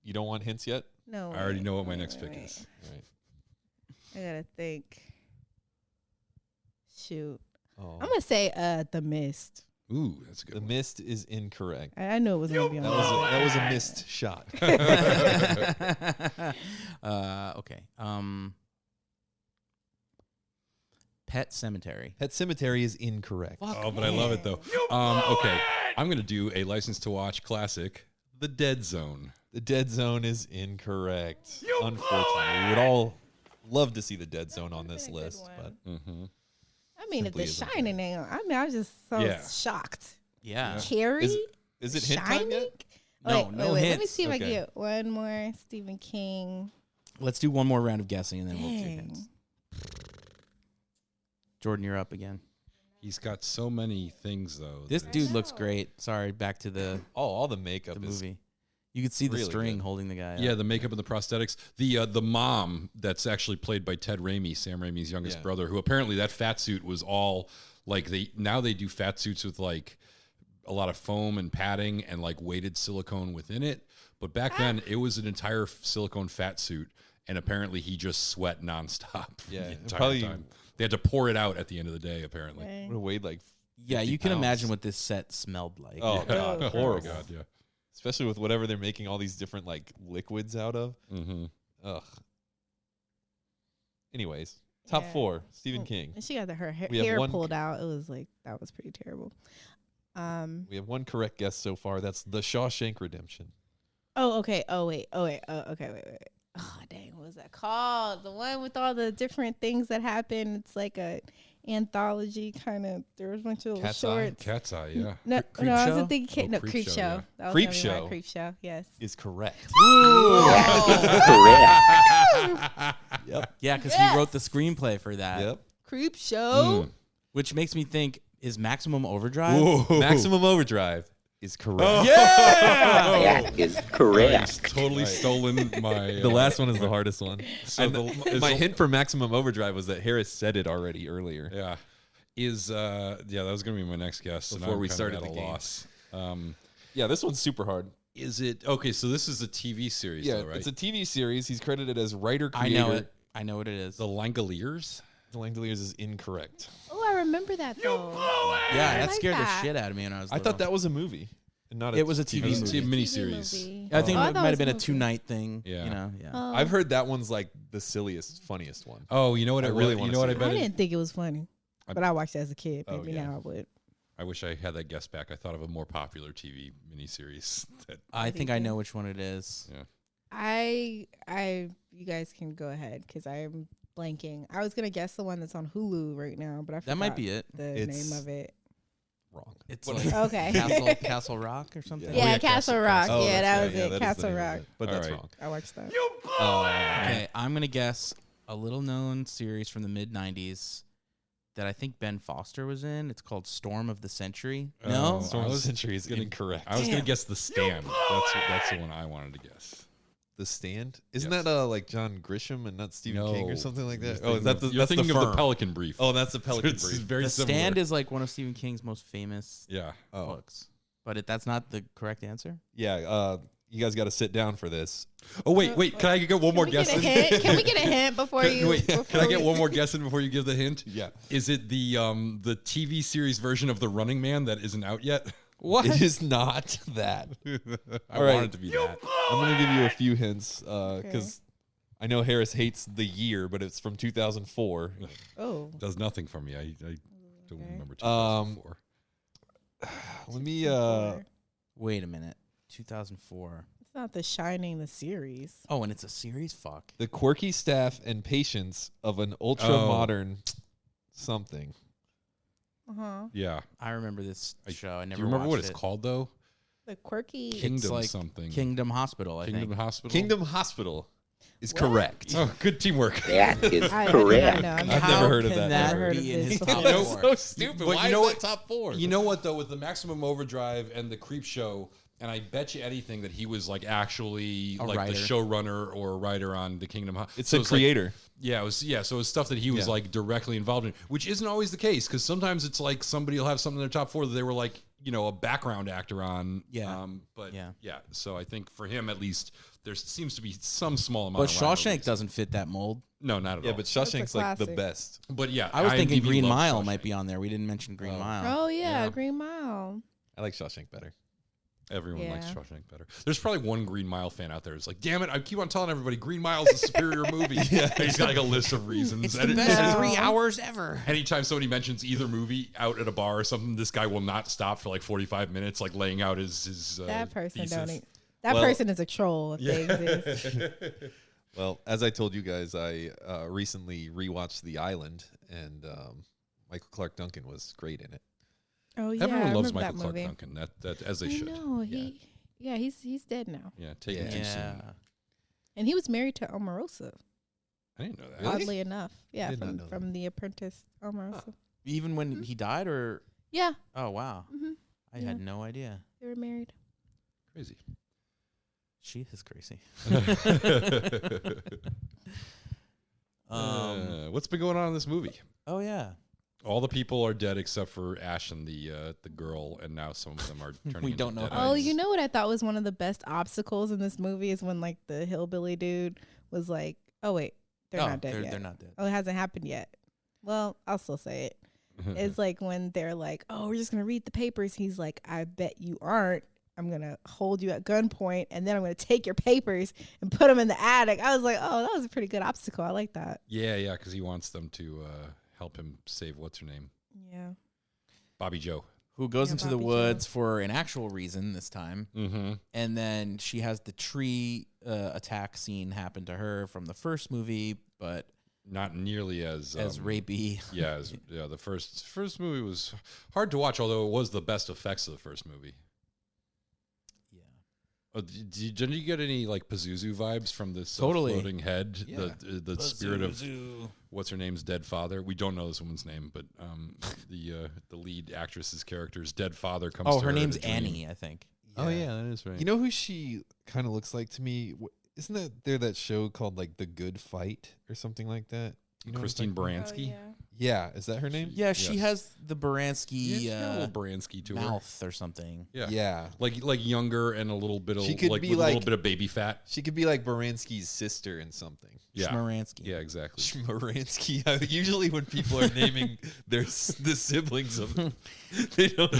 You don't want hints yet? No. I already wait, know what my wait, next wait, pick wait. is. All right. I gotta think. Shoot. Oh. I'm gonna say The Mist. Ooh, that's a good The one. Mist is incorrect. I knew it was gonna be on. That was a missed shot. Okay. Pet Cemetery. Pet Cemetery is incorrect. Oh, but I love it though. Okay, I'm gonna do a license to watch classic, The Dead Zone. The Dead Zone is incorrect. Unfortunately, we would all love to see the Dead Zone on this been a good list, one. but I mean, if Simply The isn't Shining ain't, I was just so Yeah. shocked. Yeah. Carrie? Is it hint time Shining? yet? No, Wait, no wait, hints. let me see if I Okay. can get one more Stephen King. Let's do one more round of guessing, and then we'll do Dang. hints. Jordan, you're up again. He's got so many things though. This that- dude looks great. Sorry, back to the All the makeup is movie. You could see the really string good. holding the guy Yeah, up. the makeup and the prosthetics. The mom that's actually played by Ted Raimi, Sam Raimi's youngest Yeah. brother, who apparently that fat suit was all like they do fat suits with like a lot of foam and padding and like weighted silicone within it. But back then it was an entire silicone fat suit, and apparently he just sweat nonstop. Yeah, the it entire probably- time. They had to pour it out at the end of the day. Apparently. Right. would have weighed like Yeah, 50 you can pounds. imagine what this set smelled like. Oh god, Oh, horrible. Oh my God, yeah. Especially with whatever they're making all these different like liquids out of. Mm-hmm. Ugh. Anyways, top Yeah. 4, Stephen King. And she got her We have hair one- pulled out. It was like, that was pretty terrible. We have one correct guess so far. That's The Shawshank Redemption. Oh, okay. Okay, wait. Oh, dang, what was that called? The one with all the different things that happen. It's like a anthology kind of. There was a bunch of little Cat's Eye? shorts. Cat's Eye, yeah. No, Creep no, I Show? wasn't thinking. Oh, No, Creep Creep Show, Show. yeah. That was Creep gonna be my Show. Creep Show. Yes. Is correct. Correct. Yep. Yeah, because Yes. he wrote the screenplay for that. Yep. Creep Show. Which makes me think, is Maximum Overdrive? Maximum Overdrive is correct. That is He's correct. totally stolen my. The last one is the hardest one. So And is my the- hint for Maximum Overdrive was that Harris said it already earlier. Yeah. That was gonna be my next guess. and Before I'm we kinda started at the a game. loss. Yeah, this one's super hard. Is it okay? So this is a TV series, Yeah, though, right? it's a TV series. He's credited as writer I creator. know it. I know what it is. the Langoliers. The Langoliers is incorrect. Oh, I remember that though. Yeah, I that like scared that. the shit out of me when I was I little. thought that was a movie, and not. It was a TV It was movie. a miniseries. I think Oh, I it thought might it have been a was a 2-night thing. Yeah. You know, yeah. Oh. I've heard that one's like the silliest, funniest one. Oh, you know what? I I really really wanna You know what? see I it. bet. I didn't think it was funny, but I watched it as a kid. Oh, Maybe yeah. now I would. I wish I had that guess back. I thought of a more popular TV miniseries. That I think I know which one it is. You guys can go ahead because I'm blanking. I was gonna guess the one that's on Hulu right now, but I forgot That might be it. the It's- name of it. Wrong. It's What- like Okay. Castle Rock or something. Yeah, yeah, Castle Castle- Rock. Oh, yeah, that's that right. was Yeah, it. that is the Castle name of Rock. it, but All that's right. wrong. I watched that. Okay, I'm gonna guess a little known series from the mid '90s that I think Ben Foster was in. It's called Storm of the Century. No, Oh, Storm I of the was Century is gonna- incorrect. I was gonna Damn. guess The Stand. That's the one I wanted to guess. The Stand? Isn't Yes. that like John Grisham and not Stephen King or something like that? You're Oh, is that thinking the of- that's You're thinking the of firm. the Pelican Brief. Oh, that's the Pelican It's Brief. very The similar. Stand is like one of Stephen King's most famous Yeah. Oh, books, but that's not the correct answer. yeah. You guys got to sit down for this. Oh wait. Can I get one more Can we guess? get a hint? Can we get a hint before you? Wait, can before I get we- one more guess in before you give the hint? Yeah. Is it the TV series version of The Running Man that isn't out yet? What? It is not that. I All right. want it to be that. I'm going to give you a few hints because I know Harris hates the year, but it's from 2004. Oh, Does nothing for me. I don't Okay. remember 2004. Let me. Wait a minute. 2004. it's not The Shining, the series. Oh, and it's a series. Fuck. The quirky staff and patience of an ultra modern something. Yeah. I remember this show. I never. Do you remember what watched it's it. called though? The quirky. Kingdom like something. Kingdom Hospital. I Kingdom think. Hospital. Kingdom Hospital is What? correct. Oh, good teamwork. That is I didn't correct. know. I've How never heard of can that. Never heard of be in this his before. top know, four? stupid. But Why you know is what? that top 4? You know what though? With the Maximum Overdrive and the Creep Show, and I bet you anything that he was like actually A like writer. the showrunner or a writer on the Kingdom. It's so a like- creator. Yeah, it was. Yeah, so it was stuff that he was Yeah. like directly involved in, which isn't always the case because sometimes it's like somebody will have something in their top 4 that they were like a background actor on. Yeah. But Yeah. yeah. So I think for him at least there seems to be some small amount. But of rivalries. Shawshank doesn't fit that mold. No, not at Yeah, all. but Shawshank's like the classic. best. But yeah, I was thinking IMDb Green loves Mile Shawshank. might be on there. We didn't mention Green Mile. Oh yeah, Yeah. Green Mile. I like Shawshank better. Everyone likes Yeah. Shawshank better. There's probably one Green Mile fan out there who's like, damn it, I keep on telling everybody Green Mile's a superior movie. Yeah. He's got like a list of reasons. It's the And best No. 3 hours ever. anytime somebody mentions either movie out at a bar or something, this guy will not stop for like 45 minutes, like laying out his That person thesis. don't. That Well- person is a troll if they exist. Well, as I told you guys, I recently rewatched The Island, and Michael Clark Duncan was great in it. Oh yeah, Everyone I loves remember Michael that Clark movie. Duncan. That as they should. No, yeah. he's dead now. Yeah, taken too soon. And he was married to Omarosa. I didn't know that. Really? Oddly enough, yeah, Did not know from The Apprentice, Omarosa. Even when he died, or Yeah, oh wow, I Yeah. had no idea. they were married. Crazy. She is crazy. What's been going on in this movie? Oh yeah, All the people are dead except for Ash and the girl, and now some of them are turning. We into don't know dead how Oh, eyes. you know what I thought was one of the best obstacles in this movie is when like the hillbilly dude was like, "Oh wait, they're not dead yet. They're not dead. Oh, it hasn't happened yet." Well, I'll still say it. It's like when they're like, "Oh, we're just gonna read the papers." He's like, "I bet you aren't. I'm gonna hold you at gunpoint, and then I'm gonna take your papers and put them in the attic." I was like, "Oh, that was a pretty good obstacle. I like that." Yeah, because he wants them to help him save what's her name, Yeah. Bobby Joe. Who goes Yeah, into the Bobby woods for an actual reason this time, Mm-hmm. and then she has the tree attack scene happen to her from the first movie, but Not nearly as rapey. Yeah, the first movie was hard to watch, although it was the best effects of the first movie. Yeah. Didn't you get any like Pazuzu vibes from this Totally. floating head? Yeah. The spirit of what's her name's dead father. We don't know this woman's name, but the lead actress's character's dead father comes. Oh, to her in a name's dream. Annie, I think. Oh yeah, that is right. You know who she kind of looks like to me? Isn't that show called like The Good Fight or something like that? You know what I'm Christine talking about? Baranski. Yeah, is that her name? Yeah, she Yes. has the Baranski She's got a little Baranski to her. mouth or something. Yeah, Yeah. like younger and a little bit of She could like be with a little like- bit of baby fat. She could be like Baranski's sister in something. Yeah, Schmaransky. yeah, exactly. Schmaransky. Usually when people are naming the siblings of them, they don't.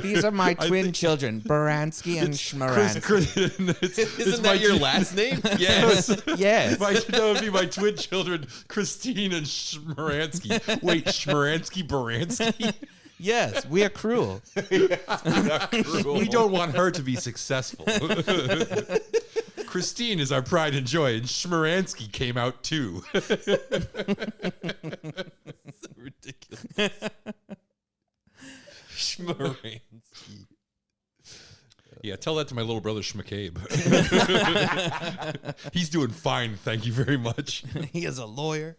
These are my twin children, Baranski and Schmaransky. Isn't that your last name? Yes. Yes. That would be my twin children, Christine and Schmaransky. Wait, Schmaransky, Baranski? Yes, we are cruel. We don't want her to be successful. Christine is our pride and joy, and Schmaransky came out too. So ridiculous. Schmaransky. Yeah, tell that to my little brother Schmccabe. He's doing fine, thank you very much. He is a lawyer.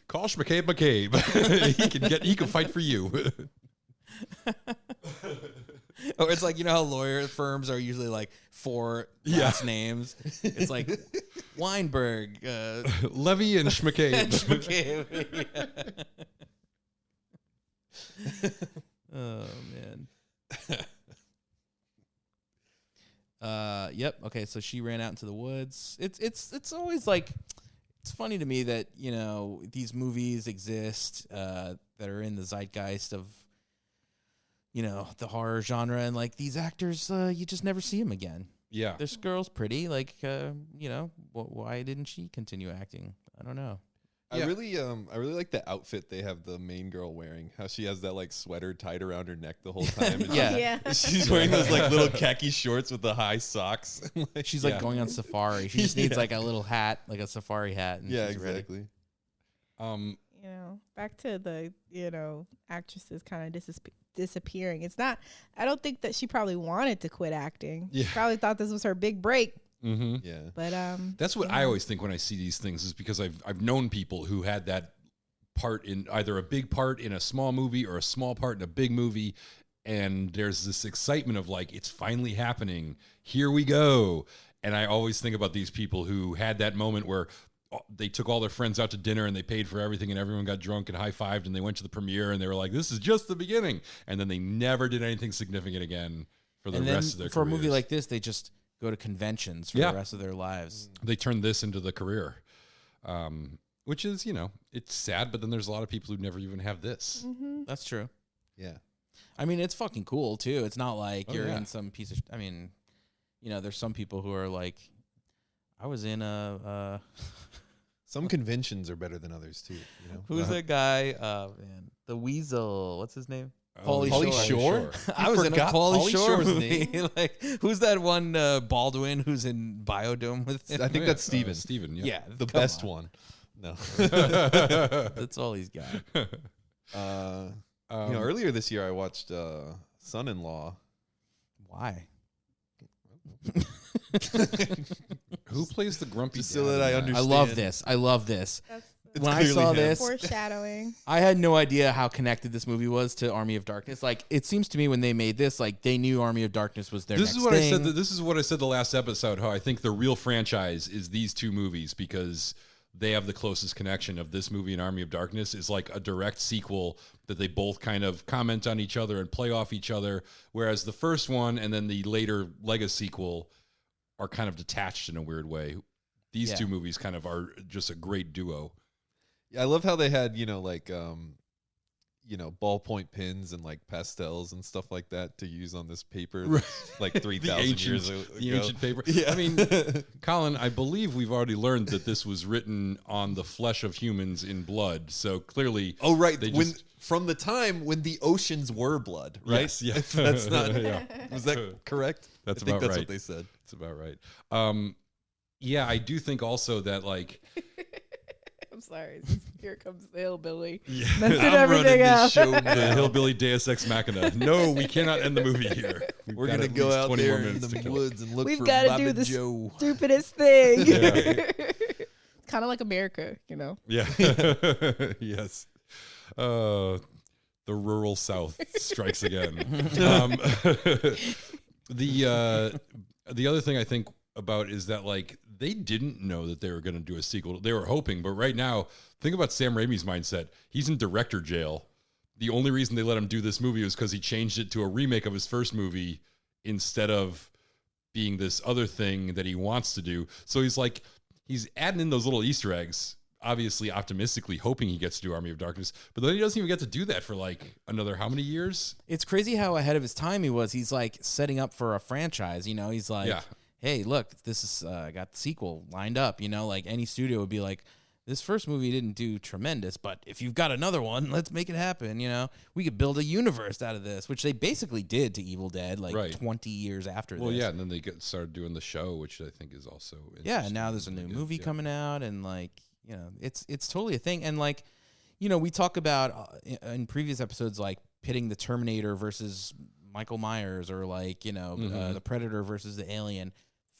Call Schmccabe McCabe. He can fight for you. Or it's like, you know how lawyer firms are usually like 4 last names? It's like Weinberg, Levy and Schmccabe. Oh man. Yep. Okay, so she ran out into the woods. It's always like, it's funny to me that, you know, these movies exist that are in the zeitgeist of, you know, the horror genre, and like these actors, you just never see them again. Yeah. This girl's pretty, like, you know, why didn't she continue acting? I don't know. I really like the outfit they have the main girl wearing. How she has that like sweater tied around her neck the whole time. And Yeah. she's wearing those like little khaki shorts with the high socks. She's like going on safari. She just needs like a little hat, like a safari hat. And yeah, she's ready. exactly. You know, back to the, you know, actresses kind of disappearing. It's not, I don't think that she probably wanted to quit acting. Yeah. She probably thought this was her big break. Mm-hmm. Yeah. But That's what I always think when I see these things, is because I've known people who had that part in either a big part in a small movie or a small part in a big movie, and there's this excitement of like, it's finally happening, here we go. And I always think about these people who had that moment where they took all their friends out to dinner and they paid for everything and everyone got drunk and high-fived and they went to the premiere and they were like, this is just the beginning, and then they never did anything significant again for the rest of their for careers. a movie like this, they just go to conventions for the rest of their lives. They turned this into the career, which is, you know, it's sad, but then there's a lot of people who never even have this. That's true. Yeah. I mean, it's fucking cool too. It's not like Oh, you're yeah. in some piece of. I mean, you know, there's some people who are like, I was in a. Some conventions are better than others too. You know. Who's that guy? Man, the Weasel. What's his name? Pauly Pauly Shore. Shore? I was in a forgot Pauly Pauly Shore Shore's movie. name? Like, who's that one Baldwin who's in Biodome with him? I think that's Steven. Steven, yeah. Yeah, The come best on. one. No. That's all he's got. Earlier this year I watched Son-in-Law. Why? Who plays the grumpy Just dad so that in I understand. I love this. It's When I clearly saw him. this, Foreshadowing. I had no idea how connected this movie was to Army of Darkness. Like, it seems to me when they made this, like, they knew Army of Darkness was their This next is what thing. I said. This is what I said the last episode. How I think the real franchise is these two movies because they have the closest connection of this movie and Army of Darkness is like a direct sequel that they both kind of comment on each other and play off each other. Whereas the first one and then the later Lego sequel are kind of detached in a weird way. These two movies kind of are just a great duo. Yeah, I love how they had, ballpoint pens and like pastels and stuff like that to use on this paper, like 3,000 years ago. The ancient paper. Yeah. I mean, Colin, I believe we've already learned that this was written on the flesh of humans in blood. So clearly, Oh, right. They When just- from the time when the oceans were blood, right? Yes, yeah. If that's not. Yeah. Was that correct? That's I think about that's right. what they said. That's about right. Yeah, I do think also that like I'm sorry. Here comes the hillbilly. yeah, Messing I'm everything running up. this show the now. hillbilly Deus Ex Machina. No, we cannot end the movie here. We're going to go out there in the kill it. woods and look We've for got to Bobby do the Joe. stupidest thing. Yeah. Kind of like America, Yeah. Yes. The rural South strikes again. The other thing I think about is that like they didn't know that they were going to do a sequel. They were hoping, but right now, think about Sam Raimi's mindset. He's in director jail. The only reason they let him do this movie was because he changed it to a remake of his first movie instead of being this other thing that he wants to do. So he's adding in those little Easter eggs, obviously optimistically hoping he gets to do Army of Darkness, but then he doesn't even get to do that for like another how many years? It's crazy how ahead of his time he was. He's like setting up for a franchise, he's like, Yeah. hey, look, this is got the sequel lined up, like any studio would be like, this first movie didn't do tremendous, but if you've got another one, let's make it happen. We could build a universe out of this, which they basically did to Evil Dead like 20 years after Well, this. yeah, and then they started doing the show, which I think is also Yeah, and now there's a new movie coming out, and it's totally a thing. And we talk about in previous episodes like pitting the Terminator versus Michael Myers, or the Predator versus the Alien.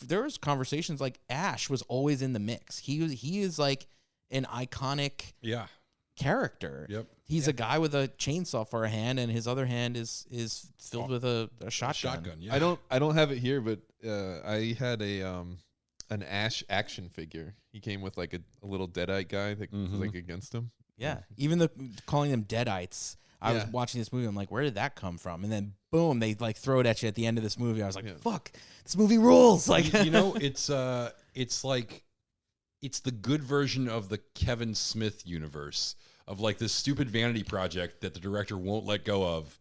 There was conversations like Ash was always in the mix. He is like an iconic character. Yep. He's a guy with a chainsaw for a hand, and his other hand is filled with a shotgun. Yeah. I don't have it here, but I had an Ash action figure. He came with like a little Deadite guy that was like against him. Yeah. Even calling them Deadites. I was watching this movie. I'm like, where did that come from? And then boom, they like throw it at you at the end of this movie. I was like, fuck, this movie rules. Like, it's like it's the good version of the Kevin Smith universe of like this stupid vanity project that the director won't let go of,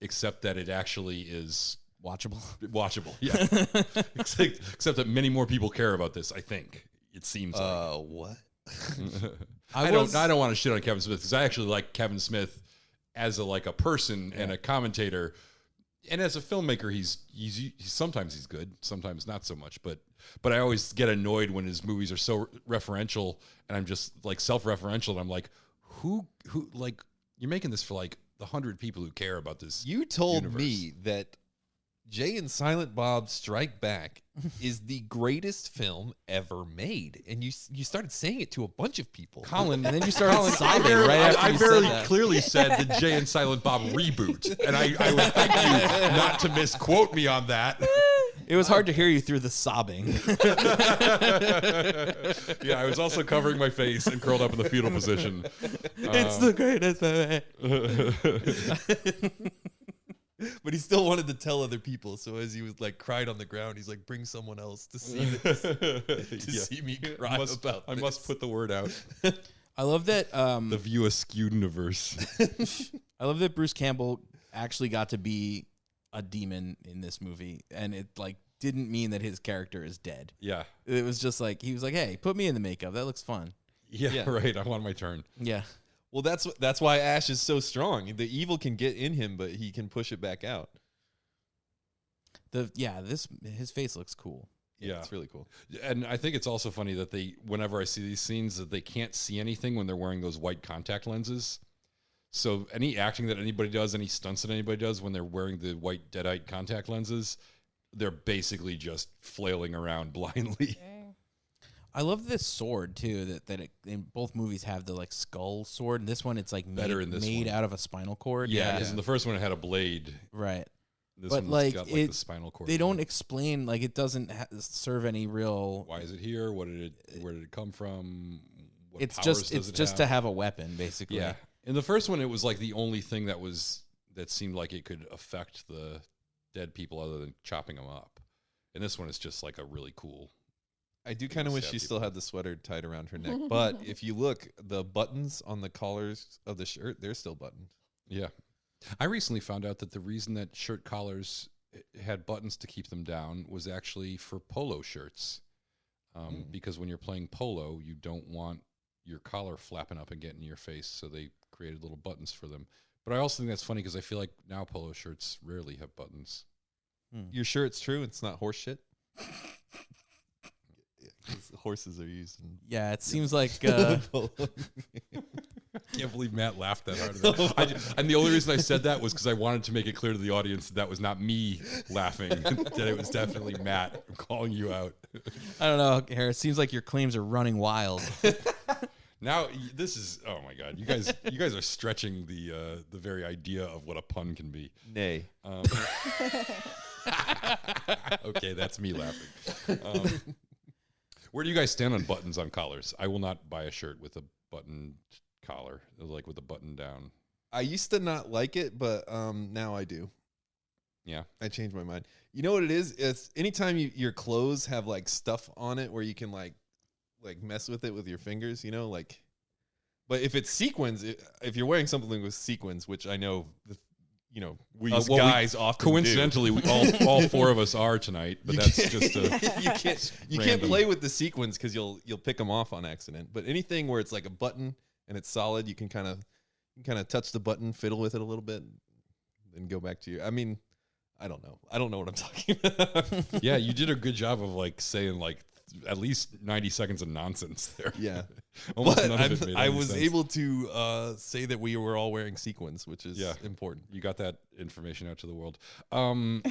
except that it actually is watchable. Yeah. except that many more people care about this. I think it seems like. What? I don't want to shit on Kevin Smith because I actually like Kevin Smith as a person and a commentator, and as a filmmaker, he's sometimes he's good, sometimes not so much. But I always get annoyed when his movies are so referential, and I'm just like self-referential, and I'm like, who like you're making this for like the 100 people who care about this. You told universe. me that Jay and Silent Bob Strike Back is the greatest film ever made, and you started saying it to a bunch of people. Colin, and then you started sobbing right after I you very said that. clearly said the Jay and Silent Bob reboot, and I would thank you not to misquote me on that. It was hard to hear you through the sobbing. Yeah, I was also covering my face and curled up in the fetal position. It's the greatest movie. But he still wanted to tell other people, so as he was like cried on the ground, he's like, "Bring someone else to see this, see me cry about I this." must put the word out. I love that. The View Askew universe. I love that Bruce Campbell actually got to be a demon in this movie, and it like didn't mean that his character is dead. Yeah. It was just like he was like, "Hey, put me in the makeup. That looks fun." Yeah, right. I want my turn. Yeah. Well, that's why Ash is so strong. The evil can get in him, but he can push it back out. His face looks cool. Yeah, it's really cool. And I think it's also funny that whenever I see these scenes, that they can't see anything when they're wearing those white contact lenses. So any acting that anybody does, any stunts that anybody does when they're wearing the white deadite contact lenses, they're basically just flailing around blindly. I love this sword too. That in both movies have the like skull sword. And this one, it's like made out of a spinal cord. Yeah, because in the first one it had a blade. Right. This one like got like the spinal cord. They don't explain, like it doesn't serve any real. Why is it here? Where did it come from? What it's just to have a weapon, basically. Yeah. In the first one, it was like the only thing that seemed like it could affect the dead people other than chopping them up. And this one is just like a really cool. I do kind of wish she still had the sweater tied around her neck. But if you look, the buttons on the collars of the shirt, they're still buttoned. Yeah. I recently found out that the reason that shirt collars had buttons to keep them down was actually for polo shirts. Because when you're playing polo, you don't want your collar flapping up and getting in your face, so they created little buttons for them. But I also think that's funny because I feel like now polo shirts rarely have buttons. You're sure it's true? It's not horse shit? Horses are used in... Yeah, it seems like... I can't believe Matt laughed that hard. And the only reason I said that was because I wanted to make it clear to the audience that was not me laughing, that it was definitely Matt calling you out. I don't know, Harris. It seems like your claims are running wild. Now this is, oh my God, you guys are stretching the very idea of what a pun can be. Nay. Okay, that's me laughing. Where do you guys stand on buttons on collars? I will not buy a shirt with a button collar, like with a button down. I used to not like it, but now I do. Yeah, I changed my mind. You know what it is? It's anytime your clothes have like stuff on it where you can like mess with it with your fingers, you know, like. But if it's sequins, if you're wearing something with sequins, which I know, we guys often coincidentally, do. all four of us are tonight. But that's just you can't play with the sequins because you'll pick them off on accident. But anything where it's like a button and it's solid, you can kind of touch the button, fiddle with it a little bit, and go back to your. I mean, I don't know. I don't know what I'm talking about. Yeah, you did a good job of like saying like at least 90 seconds of nonsense there. Yeah. Almost but none of it made I any was sense. able to say that we were all wearing sequins, which is important. You got that information out to the world. In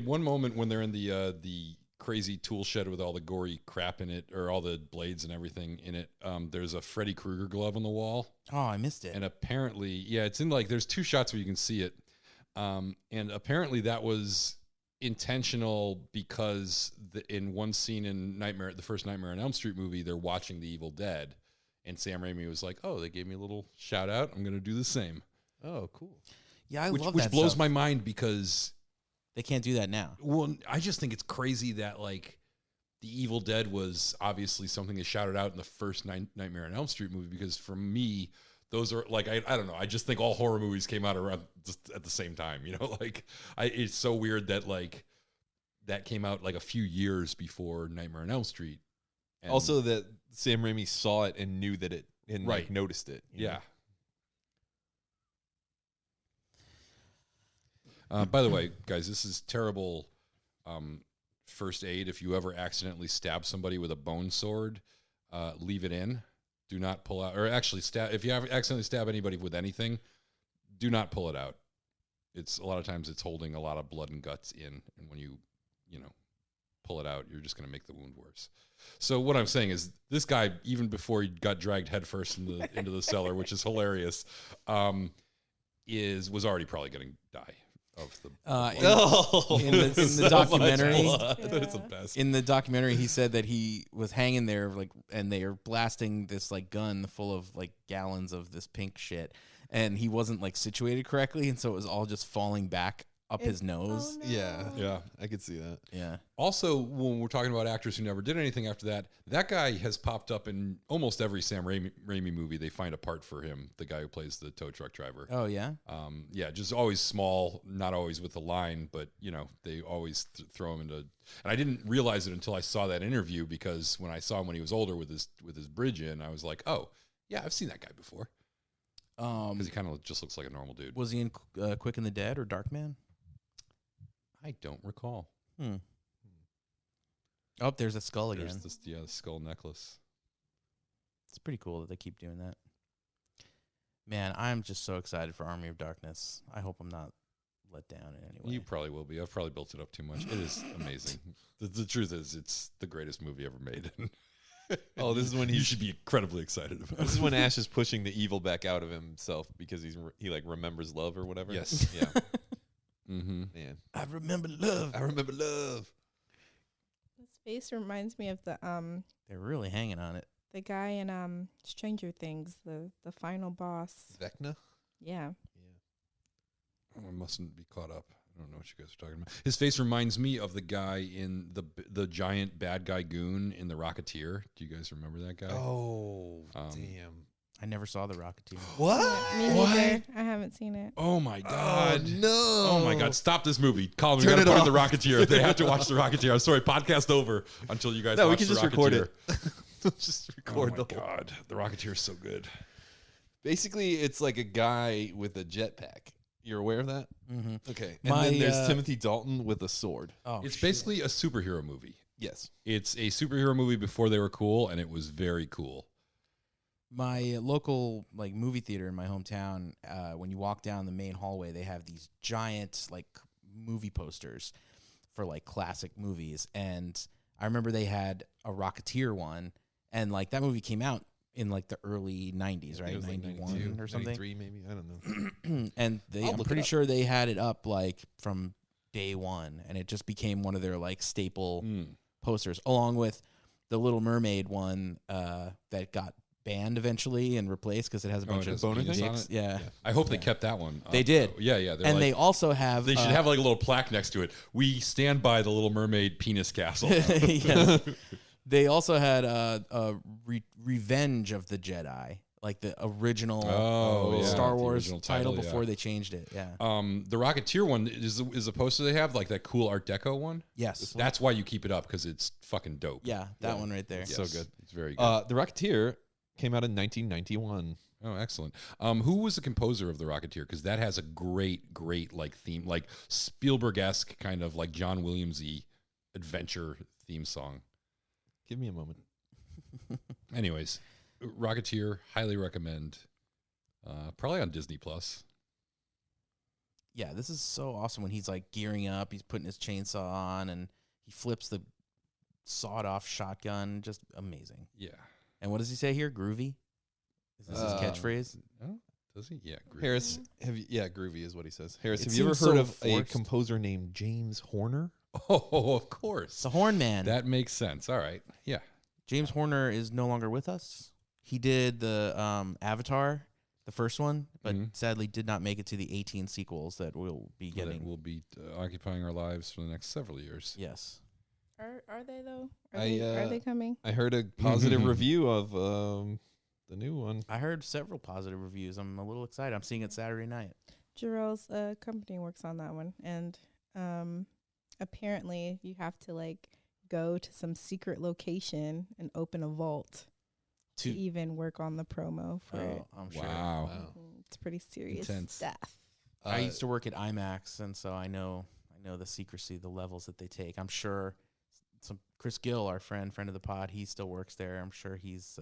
one moment when they're in the crazy tool shed with all the gory crap in it, or all the blades and everything in it, there's a Freddy Krueger glove on the wall. Oh, I missed it. And apparently, it's in like, there's two shots where you can see it. And apparently that was intentional because in one scene in the first Nightmare on Elm Street movie, they're watching The Evil Dead, and Sam Raimi was like, "Oh, they gave me a little shout out. I'm going to do the same." Oh, cool. Yeah, I love that. Which blows stuff. my mind because they can't do that now. Well, I just think it's crazy that like The Evil Dead was obviously something they shouted out in the first Nightmare on Elm Street movie, because for me, those are like, I don't know. I just think all horror movies came out around just at the same time, like it's so weird that like that came out like a few years before Nightmare on Elm Street. And also that Sam Raimi saw it and knew that like noticed it. Yeah. By the way, guys, this is terrible first aid. If you ever accidentally stab somebody with a bone sword, leave it in. Do not pull out, or actually stab. If you accidentally stab anybody with anything, do not pull it out. It's a lot of times it's holding a lot of blood and guts in, and when you pull it out, you're just going to make the wound worse. So what I'm saying is, this guy, even before he got dragged headfirst into the cellar, which is hilarious, was already probably going to die of the in the documentary. That's the best. In the documentary, he said that he was hanging there, like, and they are blasting this like gun full of like gallons of this pink shit, and he wasn't like situated correctly, and so it was all just falling back up his nose. Oh, no. Yeah, I could see that. Yeah. Also, when we're talking about actors who never did anything after that, that guy has popped up in almost every Sam Raimi movie. They find a part for him, the guy who plays the tow truck driver. Oh, yeah? Just always small, not always with a line, but, they always throw him into... And I didn't realize it until I saw that interview, because when I saw him when he was older with his bridge in, I was like, oh, yeah, I've seen that guy before. Because he kind of just looks like a normal dude. Was he in Quick and the Dead or Darkman? I don't recall. Oh, there's a skull again. There's the skull necklace. It's pretty cool that they keep doing that. Man, I'm just so excited for Army of Darkness. I hope I'm not let down in any way. You probably will be. I've probably built it up too much. It is amazing. The truth is, it's the greatest movie ever made. Oh, this is when you should be incredibly excited about. This is when Ash is pushing the evil back out of himself because he like remembers love or whatever. Yes. Yeah. Mm-hmm. Man, I remember love. I remember love. His face reminds me of They're really hanging on it. the guy in Stranger Things, the final boss. Vecna. Yeah. I mustn't be caught up. I don't know what you guys are talking about. His face reminds me of the guy in the giant bad guy goon in The Rocketeer. Do you guys remember that guy? Oh, damn. I never saw The Rocketeer. What? Me neither. I haven't seen it. Oh my god! Oh, no! Oh my god! Stop this movie, Colin. We Turn gotta it put in The off. Rocketeer. They have to watch The Rocketeer. I'm sorry. Podcast over until you guys. No, we watch can The just record Rocketeer. it. Just record Oh my the whole. god! The Rocketeer is so good. Basically, it's like a guy with a jetpack. You're aware of that? Mm-hmm. Okay. And My, then there's Timothy Dalton with a sword. Oh, It's basically a superhero movie. Yes. It's a superhero movie before they were cool, and it was very cool. my local like movie theater in my hometown. When you walk down the main hallway, they have these giant like movie posters for like classic movies, and I remember they had a Rocketeer one, and like that movie came out in like the early 90s, It right? was like 91 92, or something. 93 maybe. I don't know. And I'll I'm look it pretty up. sure they had it up like from day one, and it just became one of their like staple posters, along with the Little Mermaid one that got banned eventually and replaced because it has a bunch it of has boner dicks. things on it? Yeah. I hope they kept that one. They did. Yeah, yeah. And they also have They should have like a little plaque next to it. We stand by the Little Mermaid penis castle. yes. They also had Revenge of the Jedi, like the original Star the Wars original title yeah. before they changed it. Yeah. The Rocketeer one is a poster they have, like that cool Art Deco one. Yes. That's why you keep it up, because it's fucking dope. Yeah, that one right there. Yes, So good. It's very good. The Rocketeer came out in 1991. Oh, excellent. Who was the composer of The Rocketeer? Because that has a great like theme, like Spielberg-esque kind of like John Williams-y adventure theme song. Give me a moment. Anyways, Rocketeer, highly recommend. Probably on Disney Plus. Yeah, this is so awesome when he's like gearing up, he's putting his chainsaw on, and he flips the sawed-off shotgun. Just amazing. Yeah. And what does he say here? Groovy? Is this his catchphrase? Oh, does he? Yeah. Groovy. Harris, groovy is what he says. Harris, It have you ever seems heard so of a forced. composer named James Horner? Oh, of course. It's the Horn Man. That makes sense. All right. Yeah. James Horner is no longer with us. He did the Avatar, the first one, but sadly did not make it to the 18 sequels that we'll be getting. That will be occupying our lives for the next several years. Yes. Are they though? I, Are they coming? I heard a positive review of the new one. I heard several positive reviews. I'm a little excited. I'm seeing it Saturday night. Jarrell's company works on that one, and apparently you have to like go to some secret location and open a vault to even work on the promo for it. I'm sure. Wow. It's pretty serious Intense. stuff. I used to work at IMAX, and so I know the secrecy, the levels that they take. I'm sure some Chris Gill, our friend of the pod, he still works there. I'm sure he's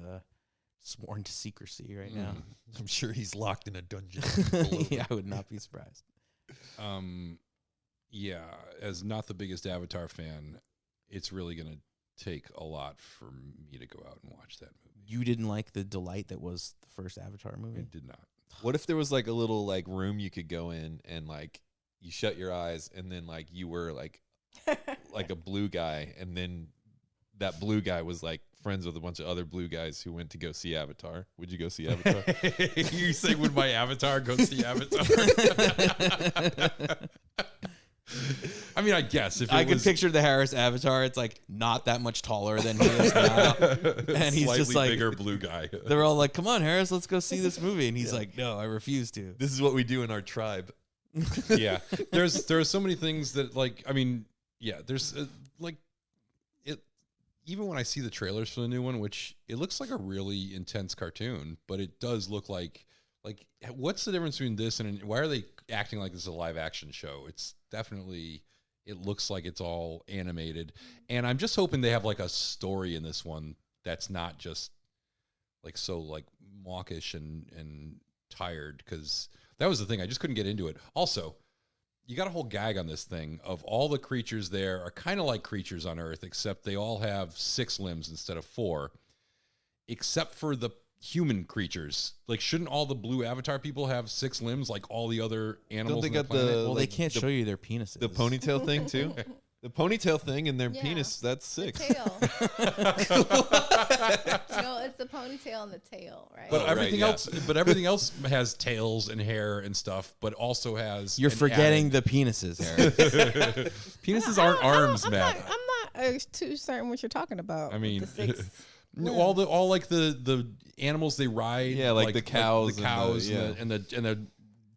sworn to secrecy right now. I'm sure he's locked in a dungeon. Yeah, I would not be surprised. Yeah, as not the biggest Avatar fan, it's really going to take a lot for me to go out and watch that movie. You didn't like the delight that was the first Avatar movie? I did not. What if there was like a little like room you could go in and like you shut your eyes and then like you were like a blue guy, and then that blue guy was like friends with a bunch of other blue guys who went to go see Avatar? Would you go see Avatar? You say, would my avatar go see Avatar? I mean, I guess if I could picture the Harris Avatar. It's like not that much taller than he is now, and he's slightly just like bigger blue guy. They're all like, "Come on, Harris, let's go see this movie," and he's like, "No, I refuse to." This is what we do in our tribe. Yeah, there are so many things that like. I mean, yeah, there's like it. Even when I see the trailers for the new one, which it looks like a really intense cartoon, but it does look like what's the difference between this and why are they acting like this is a live action show? It's definitely, it looks like it's all animated, and I'm just hoping they have like a story in this one that's not just like so like mawkish and tired because that was the thing. I just couldn't get into it. Also, you got a whole gag on this thing of all the creatures there are kind of like creatures on Earth, except they all have 6 limbs instead of 4, except for the human creatures. Like, shouldn't all the blue avatar people have 6 limbs like all the other animals? Don't they on got planet? the Well, they can't show you their penises. the ponytail thing too? The ponytail thing and their penis, that's 6. Tail. No, it's the ponytail and the tail, right? But Oh, everything right, yeah. else, but everything else has tails and hair and stuff. But also has. You're an forgetting added- the penises, Eric. penises aren't arms, Matt. I'm not too certain what you're talking about. I mean, with the 6 no, limbs. all like the animals they ride. Yeah, like the cows the and cows, the- and the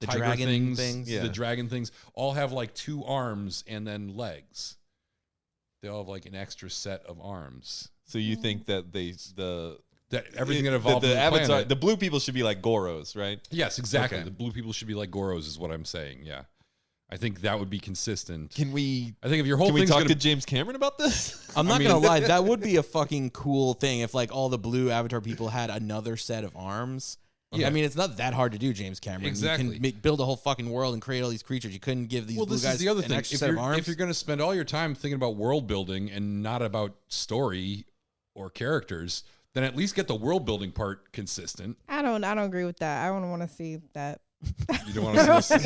tiger dragon things, Yeah. the dragon things, all have like 2 arms and then legs. They all have like an extra set of arms. So you think that That everything that evolved the on the avatar, planet. the blue people should be like Goros, right? Yes, exactly. Okay. The blue people should be like Goros, is what I'm saying. Yeah, I think that would be consistent. Can we I think if your whole can we thing's talk gonna, to James Cameron about this? I'm not mean- gonna lie, that would be a fucking cool thing if like all the blue avatar people had another set of arms. Yeah. I mean, it's not that hard to do, James Cameron. Exactly. You can build a whole fucking world and create all these creatures. You couldn't give these well, blue this guys is the other an thing. extra set of arms. If you're going to spend all your time thinking about world building and not about story or characters, then at least get the world building part consistent. I don't agree with that. I don't want to see that. You don't want to see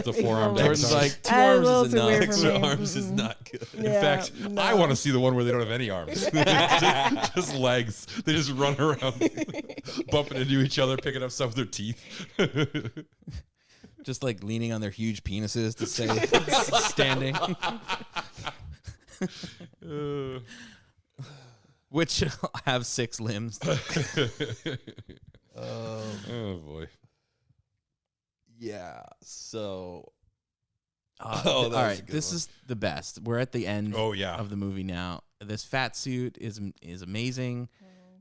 the four-armed Jordan's avatar. like, 2 That's a arms little is too weird enough. for Extra me. arms is not good. In Yeah, fact, no. I want to see the one where they don't have any arms. just legs. They just run around, bumping into each other, picking up stuff with their teeth. Just like leaning on their huge penises to say standing. Which have 6 limbs. Oh boy. Yeah. So All that was a right, good this one. is the best. We're at the end Oh yeah. of the movie now. This fat suit is amazing.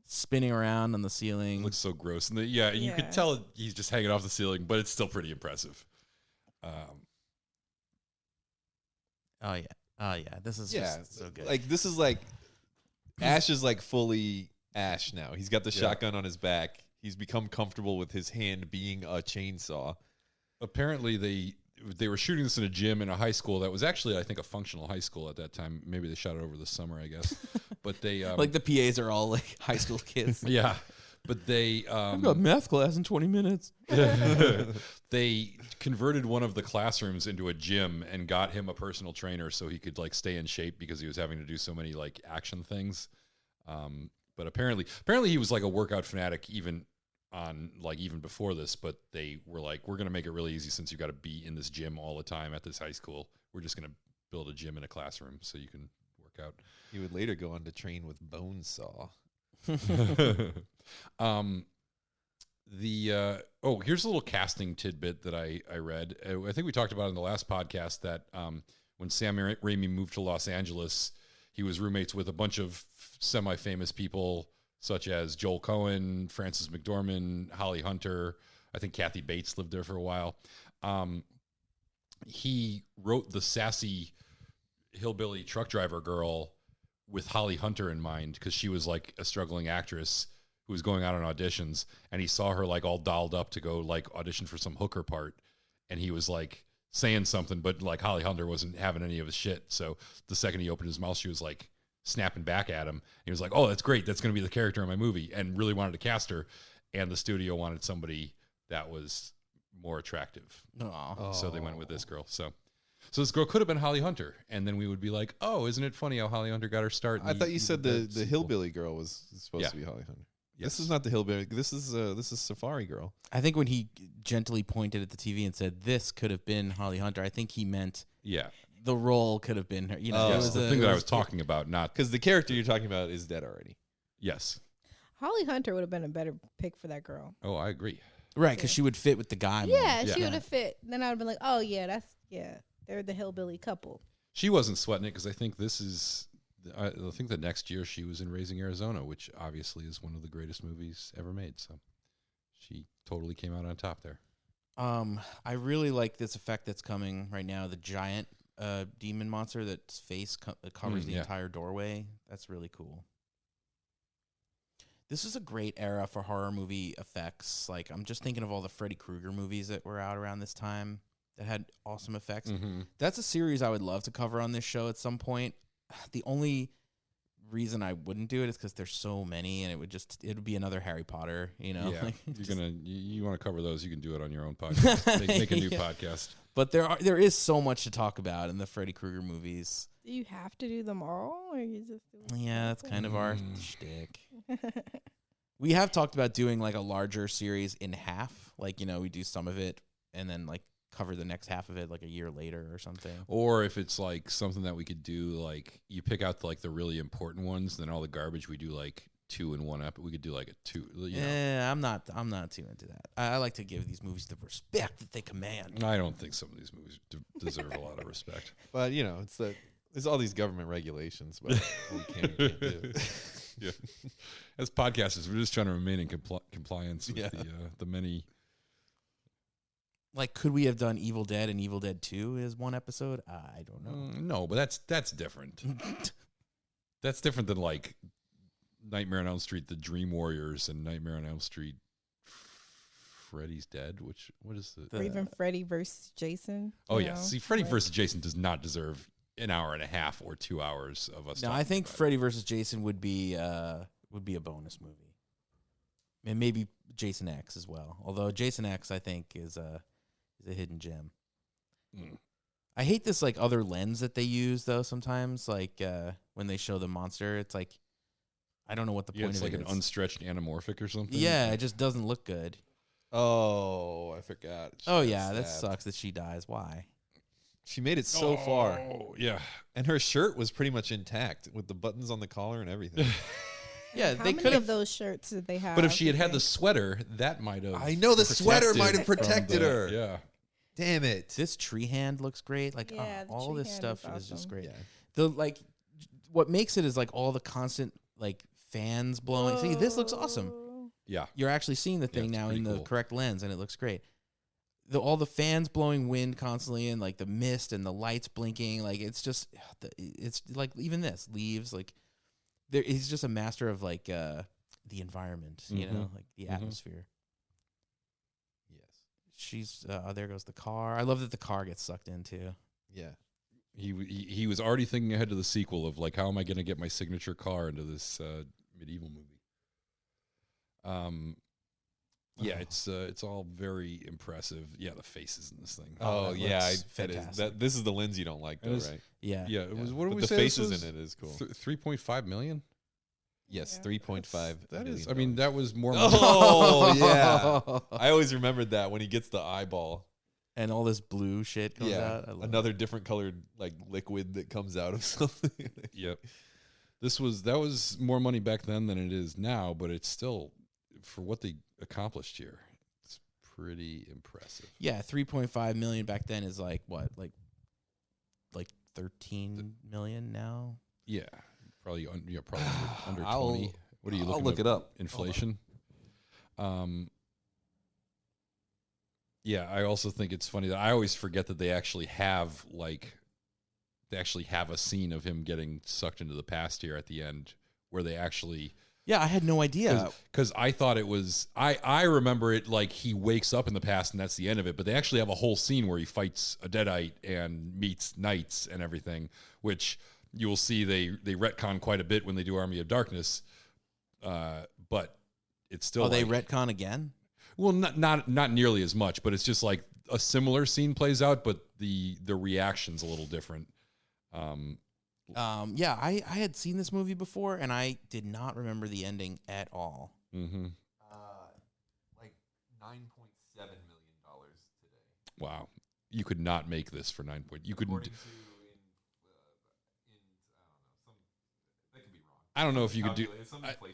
Spinning around on the ceiling. It looks so gross. And you Yeah. could tell he's just hanging off the ceiling, but it's still pretty impressive. Oh yeah. This is just so good. Like this is like Ash is like fully Ash now. He's got the shotgun on his back. He's become comfortable with his hand being a chainsaw. Apparently they were shooting this in a gym in a high school that was actually, I think, a functional high school at that time. Maybe they shot it over the summer, I guess. But they like the PAs are all like high school kids. yeah. But they I've got math class in 20 minutes. they converted one of the classrooms into a gym and got him a personal trainer so he could like stay in shape because he was having to do so many like action things. But apparently he was like a workout fanatic even before this, but they were like, we're going to make it really easy since you got to be in this gym all the time at this high school. We're just going to build a gym in a classroom so you can work out. He would later go on to train with Bonesaw. Here's a little casting tidbit that I read. I think we talked about it in the last podcast that when Sam Raimi moved to Los Angeles, he was roommates with a bunch of semi-famous people such as Joel Cohen, Frances McDormand, Holly Hunter. I think Kathy Bates lived there for a while. He wrote the sassy hillbilly truck driver girl with Holly Hunter in mind because she was like a struggling actress who was going out on auditions, and he saw her like all dolled up to go like audition for some hooker part, and he was like saying something, but like Holly Hunter wasn't having any of his shit. So the second he opened his mouth, she was like snapping back at him. He was like, "Oh, that's great. That's going to be the character in my movie," and really wanted to cast her. And the studio wanted somebody that was more attractive. Aw. So they went with this girl. So this girl could have been Holly Hunter, and then we would be like, "Oh, isn't it funny how Holly Hunter got her start?" I thought you said the sequel. hillbilly girl was supposed Yeah. to be Holly Hunter. Yes. This is not the hillbilly. This is Safari Girl. I think when he gently pointed at the TV and said, "This could have been Holly Hunter," I think he meant Yeah, the role could have been her. You know, Oh. it yes, was the a- thing it that I was- was talking about, not Because the character you're talking about is dead already. yes. Holly Hunter would have been a better pick for that girl. Oh, I agree. right because she would fit with the guy. more. Yeah, Yeah. she would have fit. Then I would have been like, oh yeah, they're the hillbilly couple. She wasn't sweating it because I think this is. I think the next year she was in Raising Arizona, which obviously is one of the greatest movies ever made. So she totally came out on top there. I really like this effect that's coming right now. The giant demon monster that's face covers the yeah. entire doorway. That's really cool. This is a great era for horror movie effects. Like, I'm just thinking of all the Freddy Krueger movies that were out around this time that had awesome effects. Mm-hmm. That's a series I would love to cover on this show at some point. The only reason I wouldn't do it is because there's so many, and it would be another Harry Potter, you know? Yeah, Like, you want to cover those, you can do it on your own podcast. Make a new podcast. But there is so much to talk about in the Freddy Krueger movies. Do you have to do them all, or you just do Yeah, that's kind of our shtick. We have talked about doing like a larger series in half. Like, we do some of it and then like cover the next half of it like a year later or something. Or if it's like something that we could do, like you pick out like the really important ones, then all the garbage we do like 2 in 1 episode. We could do like a 2. Yeah, I'm not too into that. I like to give these movies the respect that they command. I don't think some of these movies deserve a lot of respect. But there's all these government regulations, but we can't do. Yeah, as podcasters, we're just trying to remain in compliance with the many. Like, could we have done Evil Dead and Evil Dead 2 as one episode? I don't know. No, but that's different. That's different than like Nightmare on Elm Street, The Dream Warriors, and Nightmare on Elm Street, Freddy's Dead. What is or even Freddy versus Jason. Oh yeah, see, Freddy versus Jason does not deserve an hour and a half or 2 hours of us. No, I think Freddy versus Jason would be a bonus movie, and maybe Jason X as well. Although Jason X, I think, is a hidden gem. I hate this like other lens that they use though. Sometimes, like when they show the monster, it's like I don't know what the point of it is. It's like an unstretched anamorphic or something. Yeah, it just doesn't look good. Oh, I forgot. That sucks that she dies. Why? She made it so far. Oh, yeah. And her shirt was pretty much intact with the buttons on the collar and everything. Yeah, How they many could of have. those shirts did they have? But if she had had the sweater, that might have. I know the sweater might have protected her. Yeah. Damn it. This tree hand looks great. Like Yeah, the all tree this hand stuff is is just awesome. great. Yeah. The like, what makes it is like all the constant like fans blowing. See, this looks awesome. Yeah. You're actually seeing the Yeah, thing it's now pretty in the cool. correct lens, and it looks great. All the fans blowing wind constantly, and like the mist and the lights blinking, like it's just, it's like even this leaves like, he's just a master of like the environment, you know, like the atmosphere. Yes. She's there goes the car. I love that the car gets sucked into. Yeah. He was already thinking ahead to the sequel of like, how am I going to get my signature car into this medieval movie? Yeah, it's all very impressive. Yeah, the faces in this thing. Oh, that yeah, looks fantastic. this is the lens you don't like, though, right? Yeah. Yeah, it was. Yeah. What did But we the say? faces in it is cool. 3.5 million. Yes, Yeah. 3.5. That is. million I mean, dollars. that was more. Oh yeah, I always remembered that when he gets the eyeball. And all this blue shit comes out. I love another different colored like liquid that comes out of something. Yep. That was more money back then than it is now, but it's still, for what they accomplished here, it's pretty impressive. Yeah, 3.5 million back then is like what, like 13 million now. Yeah, probably probably under I'll- 20. What are you I'll looking? look it up. Inflation. Yeah, I also think it's funny that I always forget that they actually have a scene of him getting sucked into the past here at the end, where they actually. Yeah, I had no idea. Because I thought it was, I remember it like he wakes up in the past and that's the end of it, but they actually have a whole scene where he fights a Deadite and meets knights and everything, which you will see they retcon quite a bit when they do Army of Darkness, but it's still They like, retcon again? well, not nearly as much, but it's just like a similar scene plays out, but the reaction's a little different. Yeah, I had seen this movie before, and I did not remember the ending at all. Mm-hmm. Like $9.7 million today. Wow, you could not make this for 9 point. You couldn't. I don't know if you could do.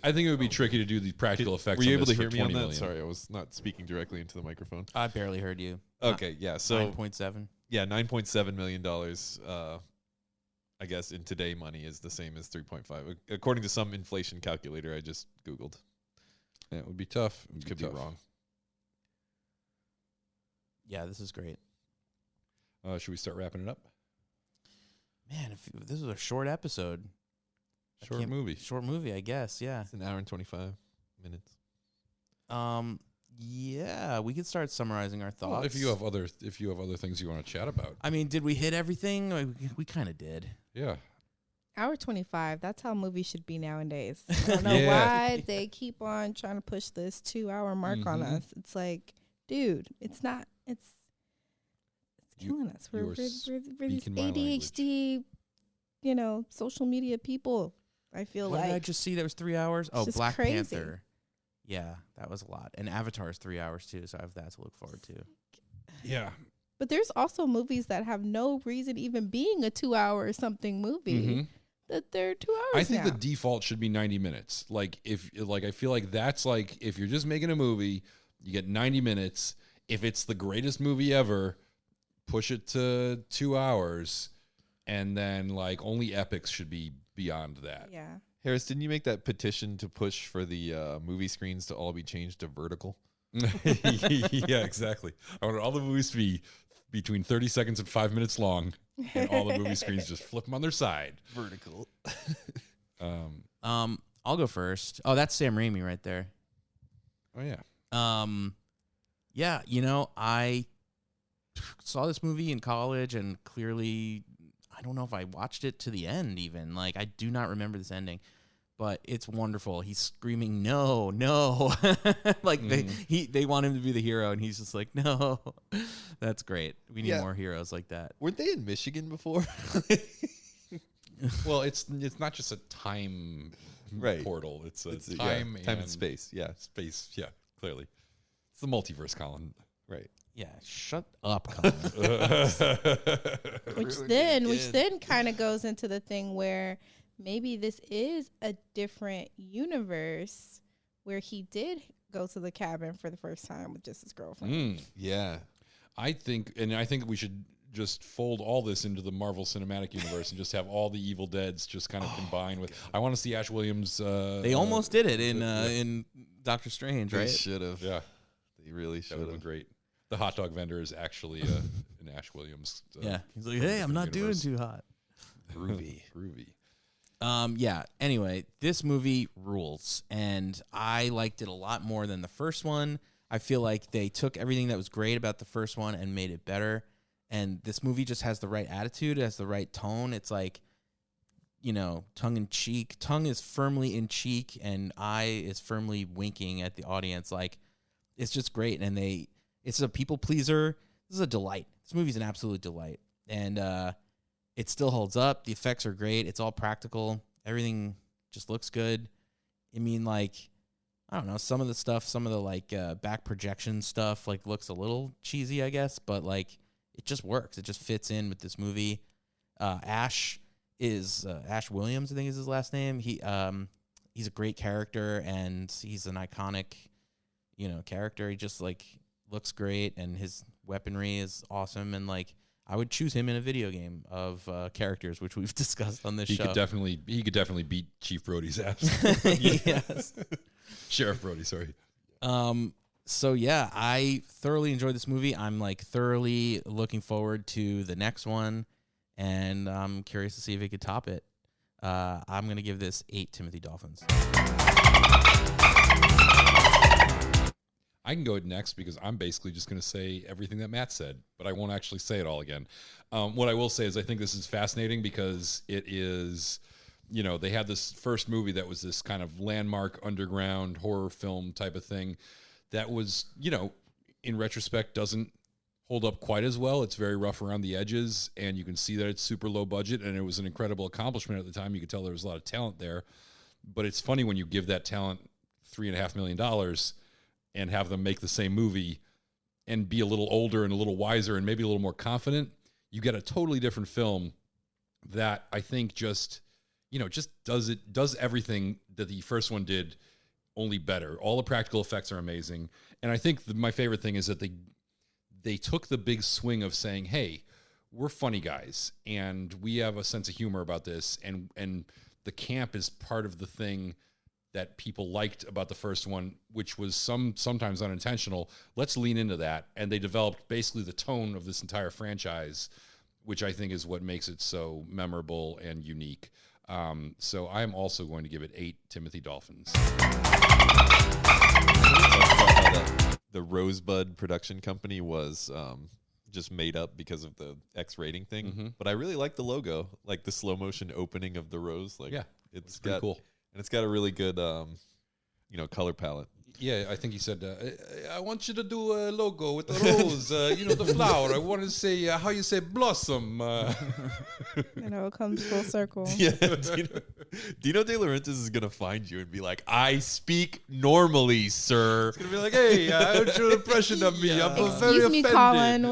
I think it would be tricky to do the practical effects. Were you on able to this hear for me on 20 that? million. Sorry, I was not speaking directly into the microphone. I barely heard you. Okay, yeah. So 9.7. yeah, $9.7 million. I guess in today money is the same as 3.5, according to some inflation calculator I just Googled. Yeah, it would be tough. It Which would could be be tough. wrong. Yeah, this is great. Should we start wrapping it up? Man, if this was a short episode. Short movie. Short movie, I guess. Yeah. It's an hour and 25. minutes. Yeah, we could start summarizing our thoughts. Well, if you have other things you want to chat about. I mean, did we hit everything? We kind of did. Yeah. Hour 25. That's how movies should be nowadays. I don't know why they keep on trying to push this 2-hour mark on us. It's like, dude, it's not. It's killing us. We're these ADHD, social media people. I feel what like. Did I just see that was 3 hours? Oh, just Black crazy. Panther. Yeah, that was a lot. And Avatar is 3 hours too, so I have that to look forward to. Yeah. But there's also movies that have no reason even being a 2-hour or something movie. That they're 2 hours. I think now. the default should be 90 minutes. I feel like that's like if you're just making a movie, you get 90 minutes. If it's the greatest movie ever, push it to 2 hours, and then like only epics should be beyond that. Yeah. Harris, didn't you make that petition to push for the movie screens to all be changed to vertical? Yeah, exactly. I want all the movies to be between 30 seconds and 5 minutes long, and all the movie screens just flip them on their side. Vertical. I'll go first. Oh, that's Sam Raimi right there. Oh yeah. Yeah, I saw this movie in college, and clearly, I don't know if I watched it to the end even. Like, I do not remember this ending, but it's wonderful. He's screaming, no, no. Like, they want him to be the hero, and he's just like, no. That's great. We need more heroes like that. Weren't they in Michigan before? Well, it's not just a time portal. It's time and space. Yeah. Space, yeah, clearly. It's the multiverse, Colin. Right. Yeah, shut up, Colin. Which then kind of goes into the thing where maybe this is a different universe where he did go to the cabin for the first time with just his girlfriend. Yeah. I think we should just fold all this into the Marvel Cinematic Universe and just have all the Evil Deads just kind of combined with. I want to see Ash Williams. They almost did it in Doctor Strange, right? They should have. Yeah, they really should have. Been great. The hot dog vendor is actually an Ash Williams. Yeah, he's like, hey, I'm not doing too hot. Groovy. Yeah. Anyway, this movie rules, and I liked it a lot more than the first one. I feel like they took everything that was great about the first one and made it better. And this movie just has the right attitude, it has the right tone. It's like, tongue in cheek. Tongue is firmly in cheek, and eye is firmly winking at the audience. Like, it's just great. And it's a people pleaser. This is a delight. This movie's an absolute delight. And it still holds up. The effects are great. It's all practical. Everything just looks good. I mean, like, I don't know, some of the back projection stuff like looks a little cheesy, I guess, but like it just works. It just fits in with this movie. Ash Williams, I think is his last name. He's a great character, and he's an iconic, character. He just like looks great, and his weaponry is awesome, and like I would choose him in a video game of characters, which we've discussed on this show. He could definitely beat Chief Brody's ass. Yes. Sheriff Brody, sorry. So yeah, I thoroughly enjoyed this movie. I'm like thoroughly looking forward to the next one, and I'm curious to see if it could top it. I'm gonna give this 8 Timothy Dolphins. I can go next because I'm basically just going to say everything that Matt said, but I won't actually say it all again. What I will say is I think this is fascinating because it is, they had this first movie that was this kind of landmark underground horror film type of thing that was, in retrospect doesn't hold up quite as well. It's very rough around the edges, and you can see that it's super low budget, and it was an incredible accomplishment at the time. You could tell there was a lot of talent there, but it's funny when you give that talent $3.5 million and have them make the same movie and be a little older and a little wiser and maybe a little more confident, you get a totally different film that I think just does everything that the first one did, only better. All the practical effects are amazing. And I think my favorite thing is that they took the big swing of saying, hey, we're funny guys and we have a sense of humor about this, and the camp is part of the thing that people liked about the first one, which was sometimes unintentional. Let's lean into that. And they developed basically the tone of this entire franchise, which I think is what makes it so memorable and unique. So I'm also going to give it 8 Timothy Dolphins. The Rosebud production company was just made up because of the X rating thing. But I really like the logo, like the slow motion opening of the rose. Like, yeah, it's pretty cool, and it's got a really good, color palette. Yeah, I think he said, I want you to do a logo with the rose, the flower. I want to say, how you say blossom. It comes full circle. Yeah, Dino De Laurentiis is going to find you and be like, I speak normally, sir. It's going to be like, hey, I heard your impression of me. I'm very Excuse me, offended. Colin.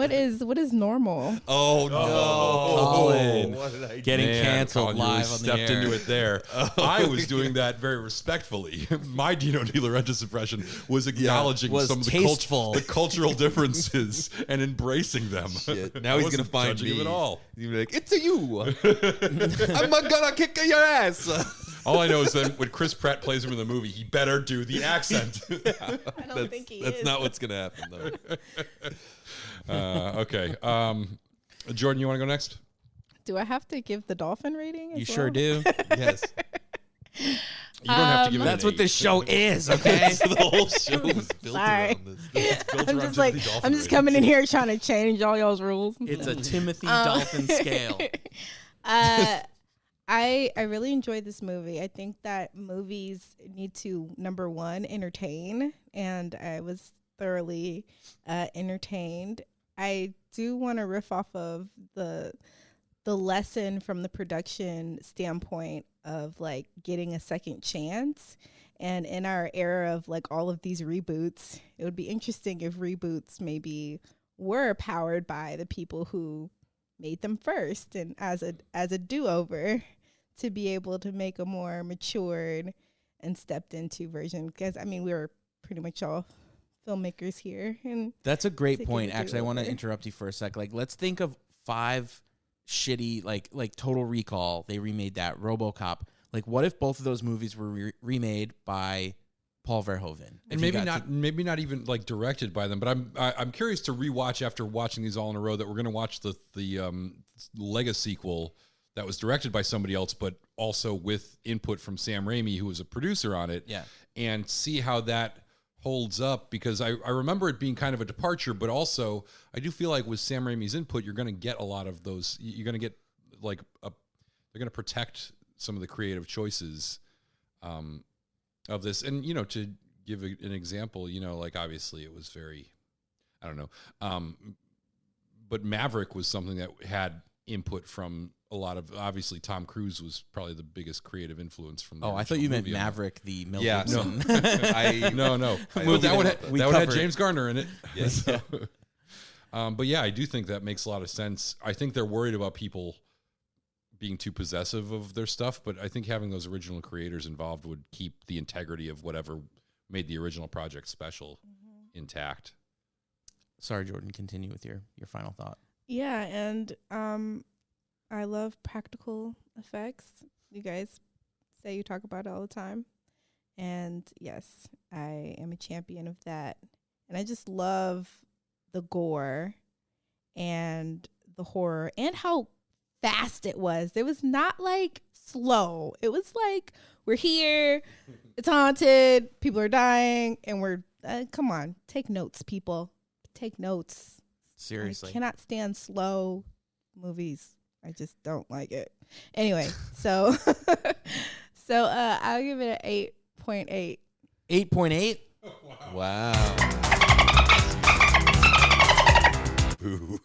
What is normal? Oh, no. Colin. What did I do? Getting canceled Colin, you live really on the stepped air. into it there. I was doing that very respectfully. My Dino De Laurentiis impression was acknowledging was some of tasteful. the cultural differences and embracing them. Shit. Now he's going to find judging me. him at all. He's gonna be like, it's a you. I'm gonna kick your ass. All I know is that when Chris Pratt plays him in the movie, he better do the accent. I don't think he That's is. not what's going to happen, though. Okay. Jordyn, you want to go next? Do I have to give the dolphin rating? You as sure well? do. Yes. You don't have to give it That's an what 8. this show is, okay? So the whole show was built Sorry. around this. It's built I'm around just like, Timothy Dolphin I'm just rating. coming in here trying to change all y'all's rules. It's a Timothy Dolphin scale. I really enjoyed this movie. I think that movies need to, number one, entertain, and I was thoroughly entertained. I do want to riff off of the lesson from the production standpoint of like getting a second chance. And in our era of like all of these reboots, it would be interesting if reboots maybe were powered by the people who made them first, and as a do-over, to be able to make a more matured and stepped into version. Because I mean, we were pretty much all filmmakers here, and That's a great Take point. it Actually, I want to over. interrupt you for a sec. Like, let's think of 5 shitty, like Total Recall. They remade that. RoboCop. Like, what if both of those movies were remade by Paul Verhoeven? And maybe not even like directed by them. But I'm curious to rewatch after watching these all in a row that we're going to watch the Lego sequel that was directed by somebody else, but also with input from Sam Raimi, who was a producer on it. Yeah. And see how that holds up, because I remember it being kind of a departure, but also I do feel like with Sam Raimi's input, you're going to get a lot of those. You're going to get they're going to protect some of the creative choices of this. And, to give an example, like obviously it was very, I don't know. But Maverick was something that had input from a lot of, obviously Tom Cruise was probably the biggest creative influence from the I thought original you meant movie on that. Maverick, the Mel Yeah, Gibson. No. I But that one we had covered. James Garner in it. Yes. So, but yeah, I do think that makes a lot of sense. I think they're worried about people being too possessive of their stuff, but I think having those original creators involved would keep the integrity of whatever made the original project special intact. Sorry, Jordyn, continue with your final thought. yeah, and I love practical effects. You guys say you talk about it all the time, and yes, I am a champion of that. And I just love the gore and the horror and how fast it was. It was not like slow. It was like, we're here, it's haunted, people are dying, and we're come on, take notes, people. Take notes. Seriously. I cannot stand slow movies. I just don't like it. Anyway, so I'll give it an 8.8. 8.8? Wow. Boo.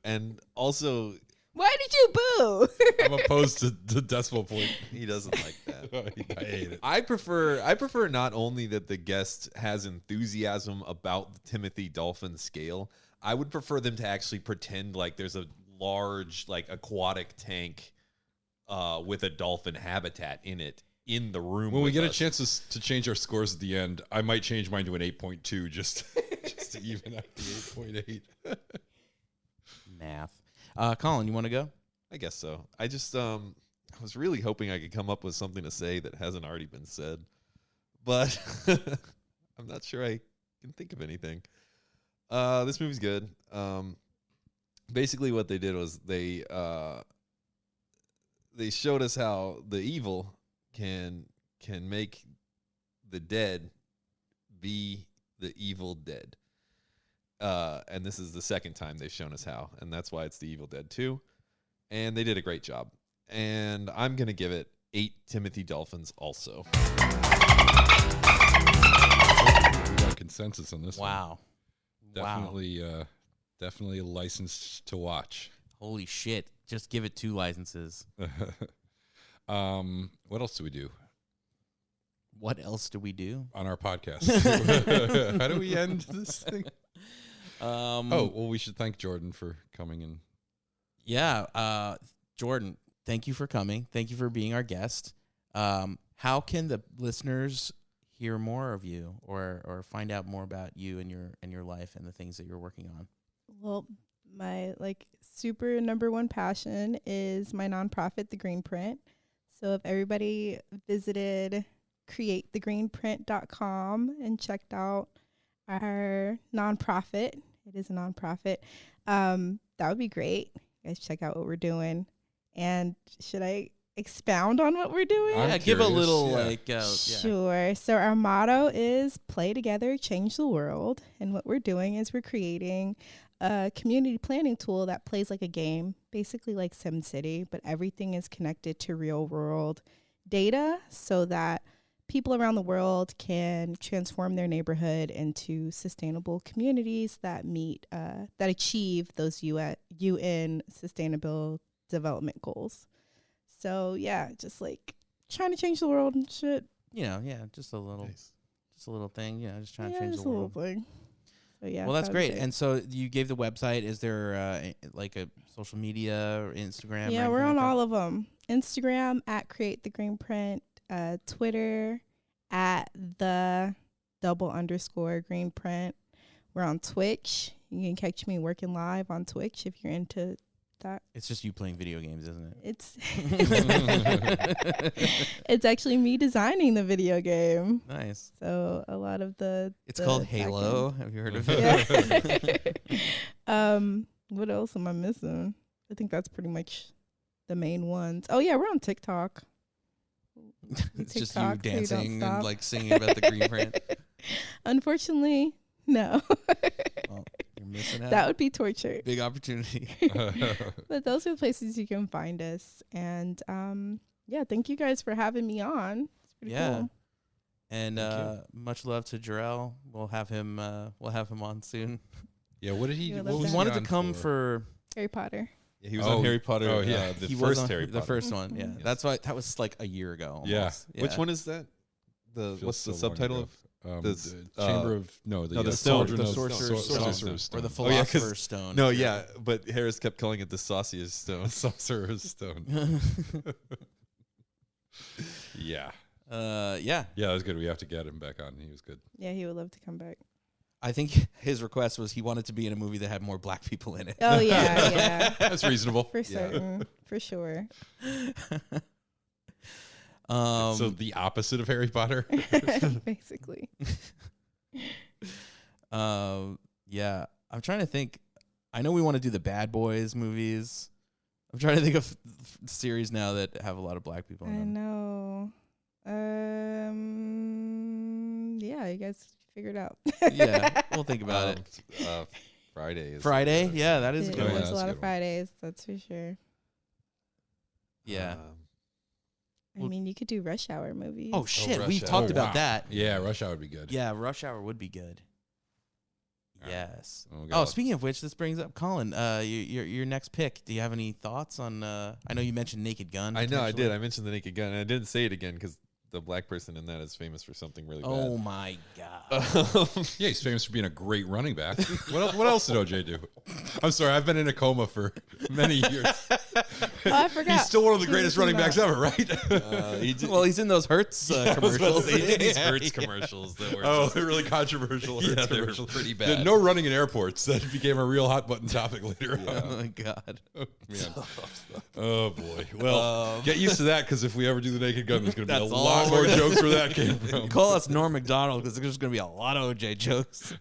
And also, Why did you boo? I'm opposed to the decimal point. he doesn't like that. I hate it. I prefer not only that the guest has enthusiasm about the Timothy Dolphin scale, I would prefer them to actually pretend like there's a large like aquatic tank with a dolphin habitat in it in the room. When we with get a us. chance to change our scores at the end, I might change mine to an 8.2 just to even out the 8.8. Math. Colin, you want to go? I guess so. I just I was really hoping I could come up with something to say that hasn't already been said, but I'm not sure I can think of anything. This movie's good. Basically what they did was they they showed us how the evil can make the dead be the evil dead. And this is the second time they've shown us how, and that's why it's the Evil Dead 2. And they did a great job. And I'm going to give it 8 Timothy Dolphins also. We got consensus on this one. Wow. Definitely a license to watch. Holy shit. Just give it 2 licenses. What else do we do What else do we do? on our podcast? How do we end this thing? We should thank Jordyn for coming in. Yeah. Jordyn, thank you for coming. Thank you for being our guest. How can the listeners hear more of you or find out more about you and your life and the things that you're working on? Well, my super number one passion is my nonprofit, The Green Print. So if everybody visited createthegreenprint.com and checked out our nonprofit, it is a nonprofit, that would be great. You guys check out what we're doing. And should I expound on what we're doing? I'm give a curious, little Sure. So our motto is play together, change the world. And what we're doing is we're creating a community planning tool that plays like a game, basically like SimCity, but everything is connected to real world data so that people around the world can transform their neighborhood into sustainable communities that that achieve those UN Sustainable Development Goals. So yeah, just trying to change the world and shit. Just a little thing. Just trying to change just the a world. little thing. So yeah. Well, that's great. And so you gave the website. Is there a social media or Instagram? Yeah, we're on all of them. Instagram at Create the Green Print, Twitter at the _Green Print. We're on Twitch. You can catch me working live on Twitch if you're into that. It's just you playing video games, isn't it? It's actually me designing the video game. Nice. So a lot of it's called Halo. Have you heard of it? Yeah. What else am I missing? I think that's pretty much the main ones. Oh yeah, we're on TikTok. It's just TikTok, you dancing so you don't and singing about the green print. Unfortunately, no. Well, you're missing out. That would be torture. Big opportunity. But those are the places you can find us. And thank you guys for having me on. It's pretty cool. And much love to Jarrell. We'll have him on soon. Yeah, what did he do? He wanted to come for Harry Potter. Yeah, he was on Harry Potter. Oh, yeah. The first Harry Potter. The first one, yeah. Yes. That's why that was a year ago. Yeah. Almost. Which one is that? What's the subtitle of? The Chamber of the Stone. Cauldron The of Sorcerer's Stone. Or the Philosopher's Stone. No, yeah, but Harris kept calling it the Sauciest Stone. Sorcerer's Stone. Yeah. Yeah, that was good. We have to get him back on. He was good. Yeah, he would love to come back. I think his request was he wanted to be in a movie that had more black people in it. Oh, yeah. That's reasonable. For certain. For sure. So the opposite of Harry Potter? Basically. Yeah. I'm trying to think. I know we want to do the Bad Boys movies. I'm trying to think of series now that have a lot of black people in them. I know. Yeah, you guys figure it out. Yeah, we'll think about it. Friday. Yeah, that is a good one. There's a lot of Fridays, that's for sure. Yeah. I mean, you could do Rush Hour movies. Oh, shit. Rush We've Hour. talked about that. Yeah, Rush Hour would be good. Yeah, Rush Hour would be good. Right. Yes. Oh, speaking of which, this brings up Colin. Your next pick. Do you have any thoughts on? I know you mentioned Naked Gun. I know I did. I mentioned the Naked Gun, and I didn't say it again because the black person in that is famous for something really bad. Oh my god. Yeah, he's famous for being a great running back. What else did OJ do? I'm sorry, I've been in a coma for many years. Oh, I forgot. He's still one of the greatest running backs ever, right? Well, he's in those Hertz commercials. These Hertz commercials that were they're really controversial. Yeah, they were pretty bad. No running in airports. That became a real hot button topic later on. Oh my god. Oh, man. Oh boy. Well, get used to that because if we ever do the Naked Gun, there's going to be a lot more jokes where that came from. Call us Norm Macdonald because there's going to be a lot of OJ jokes.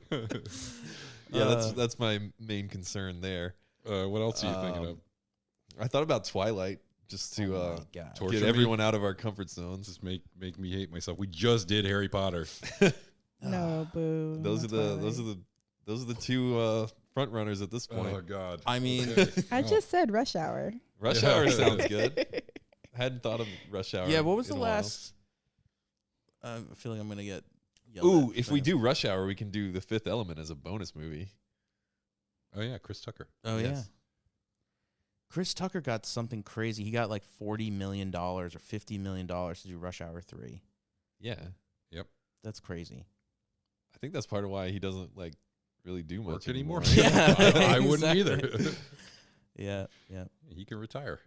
Yeah, that's my main concern there. What else are you thinking of? I thought about Twilight just to Torture get me. everyone out of our comfort zones. Just make me hate myself. We just did Harry Potter. No, boo. Those are the two front runners at this point. Oh God. I mean, I just said Rush Hour. Rush Hour sounds good. Hadn't thought of Rush Hour. yeah. What was in the a while. last? I feel like I'm gonna get. yelled Ooh, at if for we that. do Rush Hour, we can do The Fifth Element as a bonus movie. Oh yeah, Chris Tucker. Oh Yes. yeah. Chris Tucker got something crazy. He got like $40 million or $50 million to do Rush Hour 3. Yeah, That's crazy. I think that's part of why he doesn't like really do much Work anymore. Yeah, I wouldn't exactly. either. Yeah. He can retire.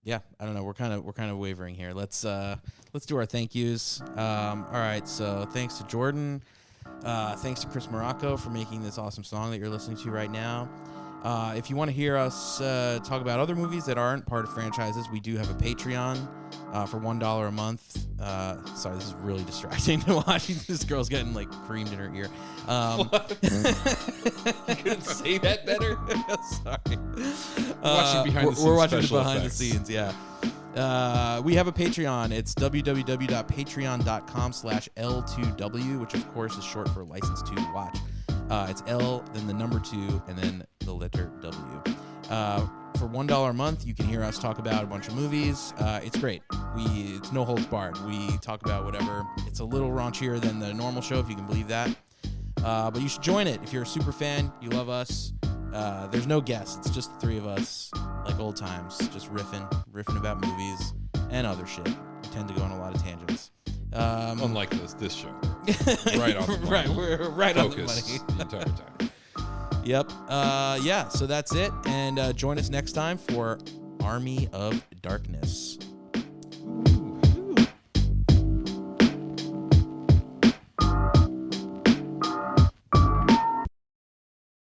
Yeah, I don't know. We're kind of wavering here. Let's do our thank yous. All right. So thanks to Jordyn. Thanks to Chris Morocco for making this awesome song that you're listening to right now. If you want to hear us talk about other movies that aren't part of franchises, we do have a Patreon for $1 a month. Sorry, this is really distracting to watch. This girl's getting like creamed in her ear. You couldn't say that better. Sorry. Watching behind the scenes We're watching the special behind effects. the scenes, yeah. We have a Patreon. It's www.patreon.com/L2W, which of course is short for License to Watch. It's L, then the number 2, and then the letter W. For $1 a month, you can hear us talk about a bunch of movies. It's great. It's no holds barred. We talk about whatever. It's a little raunchier than the normal show, if you can believe that. But you should join it if you're a super fan. You love us. There's no guests. It's just the three of us, like old times, just riffing about movies and other shit. We tend to go on a lot of tangents. Unlike this show. Right on the money. Right, we're right Focus on the money. the entire time. Yep. Yeah, so that's it. And join us next time for Army of Darkness.